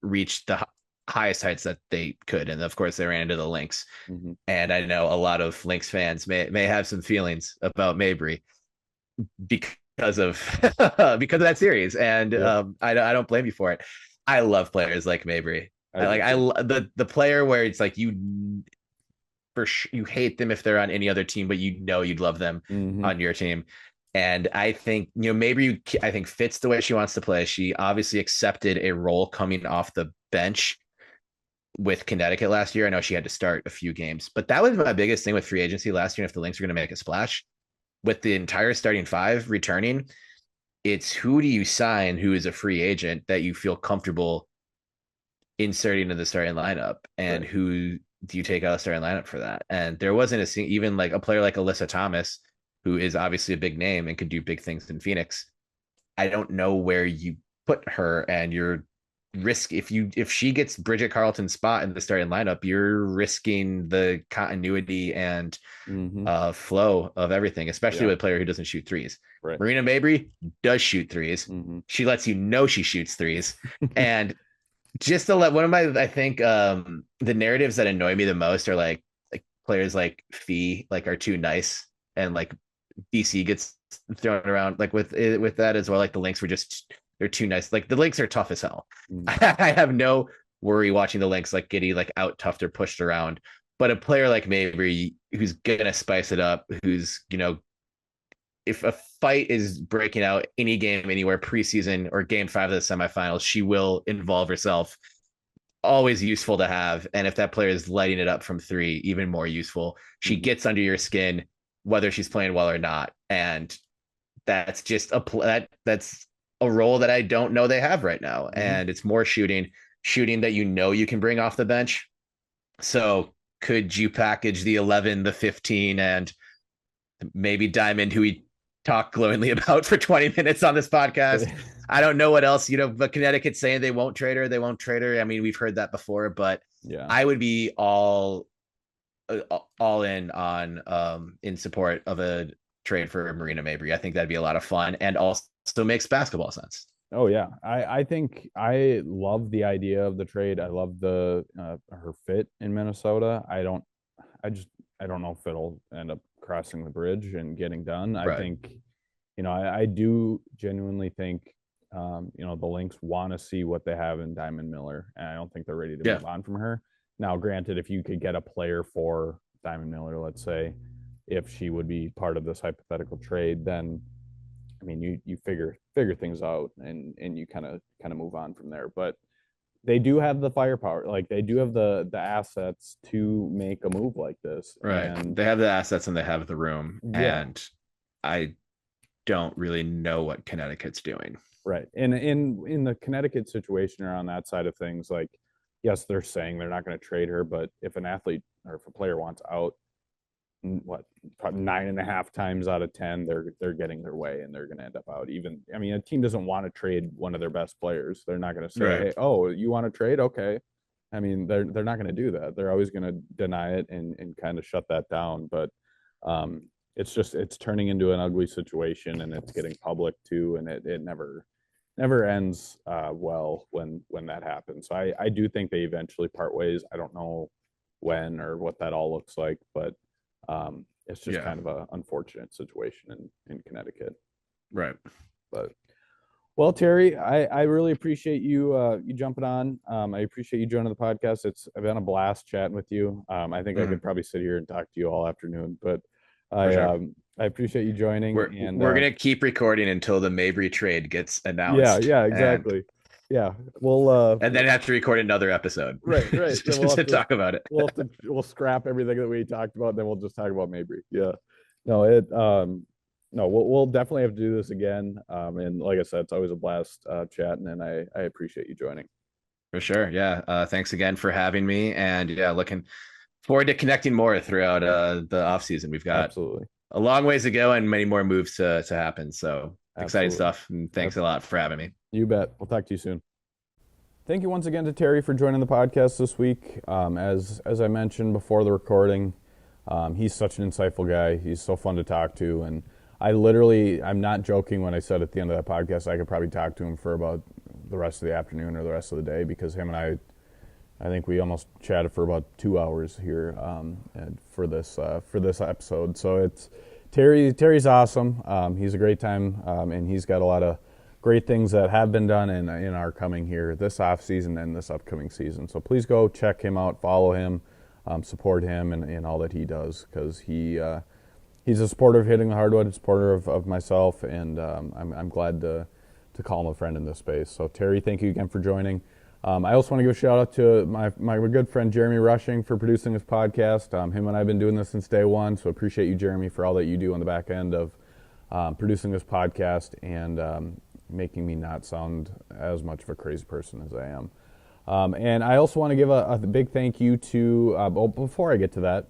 reach the highest heights that they could. And of course, they ran into the Lynx. And I know a lot of Lynx fans may have some feelings about Mabrey because of that series, and I don't blame you for it. I love players like Mabrey. The player where it's like you hate them if they're on any other team, but you'd love them on your team. And I think Mabrey I think fits the way she wants to play. She obviously accepted a role coming off the bench with Connecticut last year. I know she had to start a few games, but that was my biggest thing with free agency last year. If the Lynx are going to make a splash with the entire starting five returning, it's who do you sign who is a free agent that you feel comfortable inserting into the starting lineup, and who do you take out of the starting lineup for that? And there wasn't even like a player like Alyssa Thomas, who is obviously a big name and could do big things in Phoenix. I don't know where you put her, and you're if she gets Bridget Carleton's spot in the starting lineup, you're risking the continuity and flow of everything, especially with a player who doesn't shoot threes. Right. Marina Mabrey does shoot threes. She lets you know she shoots threes. And just to let one of my, I think the narratives that annoy me the most are like players like Fee are too nice, and like BC gets thrown around like with that as well. Like the Lynx they're too nice. Like the Lynx are tough as hell. I have no worry watching the Lynx getting out toughed or pushed around. But a player like Mabrey, who's gonna spice it up, who's if a fight is breaking out any game anywhere preseason or game 5 of the semifinals, she will involve herself. Always useful to have. And if that player is lighting it up from 3, even more useful. She gets under your skin, whether she's playing well or not. And that's just that's a role that I don't know they have right now. And it's more shooting that you can bring off the bench. So could you package the 11, the 15, and maybe Diamond, who we talk glowingly about for 20 minutes on this podcast? I don't know what else, but Connecticut's saying they won't trade her. I mean, we've heard that before, but I would be all in on in support of a trade for Marina Mabrey. I think that'd be a lot of fun and also makes basketball sense. Oh yeah. I think I love the idea of the trade. I love her fit in Minnesota. I don't know if it'll end up crossing the bridge and getting done. Right. I think, I do genuinely think, the Lynx want to see what they have in Diamond Miller, and I don't think they're ready to move on from her. Now, granted, if you could get a player for Diamond Miller, let's say, if she would be part of this hypothetical trade, then I mean, you figure things out and you kind of move on from there. But they do have the firepower, they do have the assets to make a move like this. Right. And they have the assets and they have the room. Yeah. And I don't really know what Connecticut's doing. Right. And in the Connecticut situation or on that side of things, yes, they're saying they're not going to trade her, but if an athlete or if a player wants out, probably 9.5 times out of 10 they're getting their way and they're going to end up out. A team doesn't want to trade one of their best players. They're not going to say, right. Hey, oh, you want to trade? Okay, I mean, they're not going to do that. They're always going to deny it and kind of shut that down. But it's turning into an ugly situation, and it's getting public too, and it never ends well when that happens. So I do think they eventually part ways. I don't know when or what that all looks like, but it's just kind of an unfortunate situation in Connecticut. Right. But well, Terry, I really appreciate you jumping on. I appreciate you joining the podcast. It's been a blast chatting with you. I think I could probably sit here and talk to you all afternoon, but I appreciate you joining. We're gonna keep recording until the Mabry trade gets announced. Yeah, exactly. We'll and then have to record another episode. Right. just to talk about it. We'll scrap everything that we talked about, then we'll just talk about Mabry. Yeah. No, we'll definitely have to do this again. And like I said, it's always a blast chatting, and I appreciate you joining. For sure. Yeah. Thanks again for having me. And looking forward to connecting more throughout the off season. We've got absolutely a long ways to go and many more moves to happen. So exciting stuff. And thanks a lot for having me. You bet. We'll talk to you soon. Thank you once again to Terry for joining the podcast this week. As I mentioned before the recording, he's such an insightful guy. He's so fun to talk to, and I'm not joking when I said at the end of that podcast I could probably talk to him for about the rest of the afternoon or the rest of the day, because him and I think we almost chatted for about 2 hours here for this episode. So Terry's awesome. He's a great time, and he's got a lot of great things that have been done and are coming here this off season and this upcoming season. So please go check him out, follow him, support him and all that he does, because he's a supporter of Hitting the Hardwood, a supporter of myself, and I'm glad to call him a friend in this space. So Terry, thank you again for joining. I also want to give a shout out to my good friend Jeremy Rushing for producing this podcast. Him and I have been doing this since day one, so appreciate you, Jeremy, for all that you do on the back end of producing this podcast and making me not sound as much of a crazy person as I am. And I also want to give a big thank you to, before I get to that,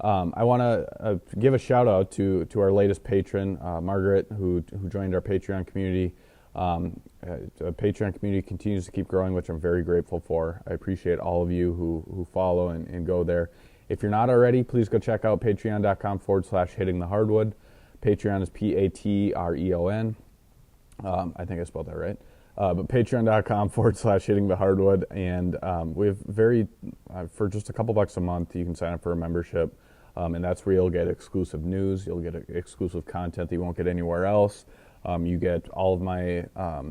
I want to give a shout out to our latest patron, Margaret, who joined our Patreon community. The Patreon community continues to keep growing, which I'm very grateful for. I appreciate all of you who follow and go there. If you're not already, please go check out patreon.com/hitting the hardwood. Patreon is Patreon. I think I spelled that right. But patreon.com/hitting the hardwood. And we have for just a couple bucks a month, you can sign up for a membership. And that's where you'll get exclusive news. You'll get exclusive content that you won't get anywhere else. You get all of my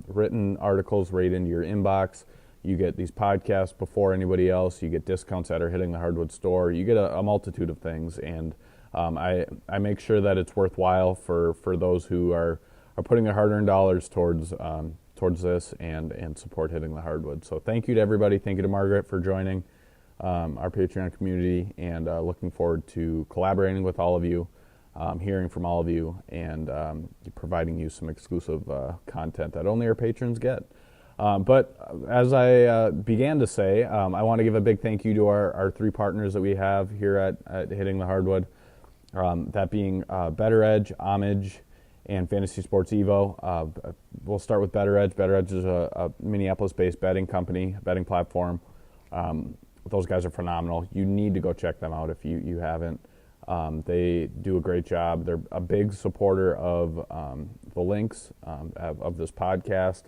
written articles right into your inbox. You get these podcasts before anybody else. You get discounts at our Hitting the Hardwood store. You get a multitude of things. And I make sure that it's worthwhile for those who are putting their hard-earned dollars towards this and support Hitting the Hardwood. So thank you to everybody. Thank you to Margaret for joining our Patreon community, and looking forward to collaborating with all of you, hearing from all of you, and providing you some exclusive content that only our patrons get. But as I began to say, I want to give a big thank you to our three partners that we have here at Hitting the Hardwood, that being Better Edge, Homage, and Fantasy Sports Evo. We'll start with Better Edge. Better Edge is a Minneapolis-based betting company, betting platform. Those guys are phenomenal. You need to go check them out if you haven't. They do a great job. They're a big supporter of the Lynx, of this podcast,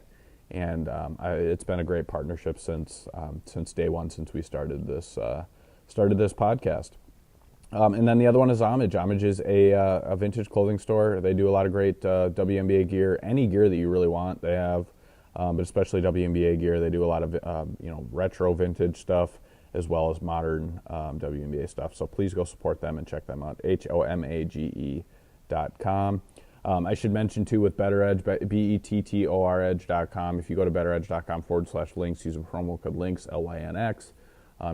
and it's been a great partnership since day one, since we started this podcast. And then the other one is Homage. Homage is a vintage clothing store. They do a lot of great WNBA gear, any gear that you really want. They have, but especially WNBA gear. They do a lot of retro vintage stuff, as well as modern WNBA stuff. So please go support them and check them out. HOMAGE.com. I should mention too, with Better Edge, BETTOR Edge.com. If you go to betteredge.com/links, use the promo code LYNX, LYNX.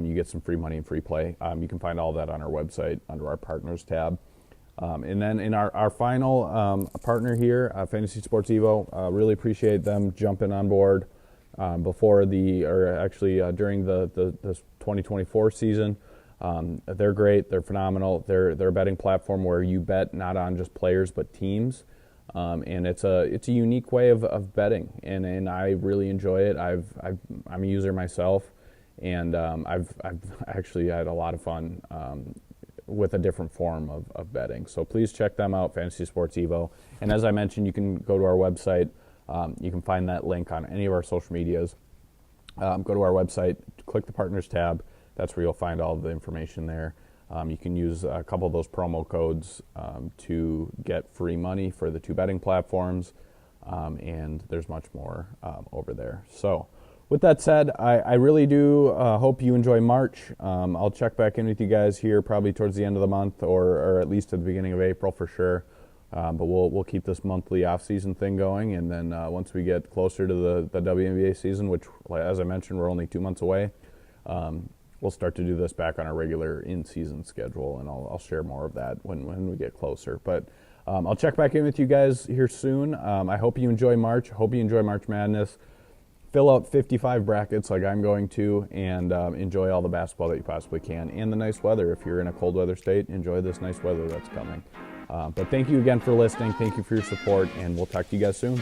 You get some free money and free play. You can find all that on our website under our partners tab. And then in our final partner here, Fantasy Sports Evo, really appreciate them jumping on board during the 2024 season. They're great. They're phenomenal. They're a betting platform where you bet not on just players but teams, and it's a unique way of betting, and I really enjoy it. I'm a user myself, And I've actually had a lot of fun with a different form of betting. So please check them out, Fantasy Sports Evo. And as I mentioned, you can go to our website. You can find that link on any of our social medias. Go to our website, click the Partners tab. That's where you'll find all of the information there. You can use a couple of those promo codes to get free money for the 2 betting platforms, and there's much more over there. So with that said, I really do hope you enjoy March. I'll check back in with you guys here probably towards the end of the month or at least at the beginning of April for sure. But we'll keep this monthly off-season thing going, and then once we get closer to the WNBA season, which, as I mentioned, we're only 2 months away, we'll start to do this back on our regular in-season schedule, and I'll share more of that when we get closer. But I'll check back in with you guys here soon. I hope you enjoy March. I hope you enjoy March Madness. Fill out 55 brackets like I'm going to, and enjoy all the basketball that you possibly can, and the nice weather. If you're in a cold weather state, enjoy this nice weather that's coming. But thank you again for listening. Thank you for your support, and we'll talk to you guys soon.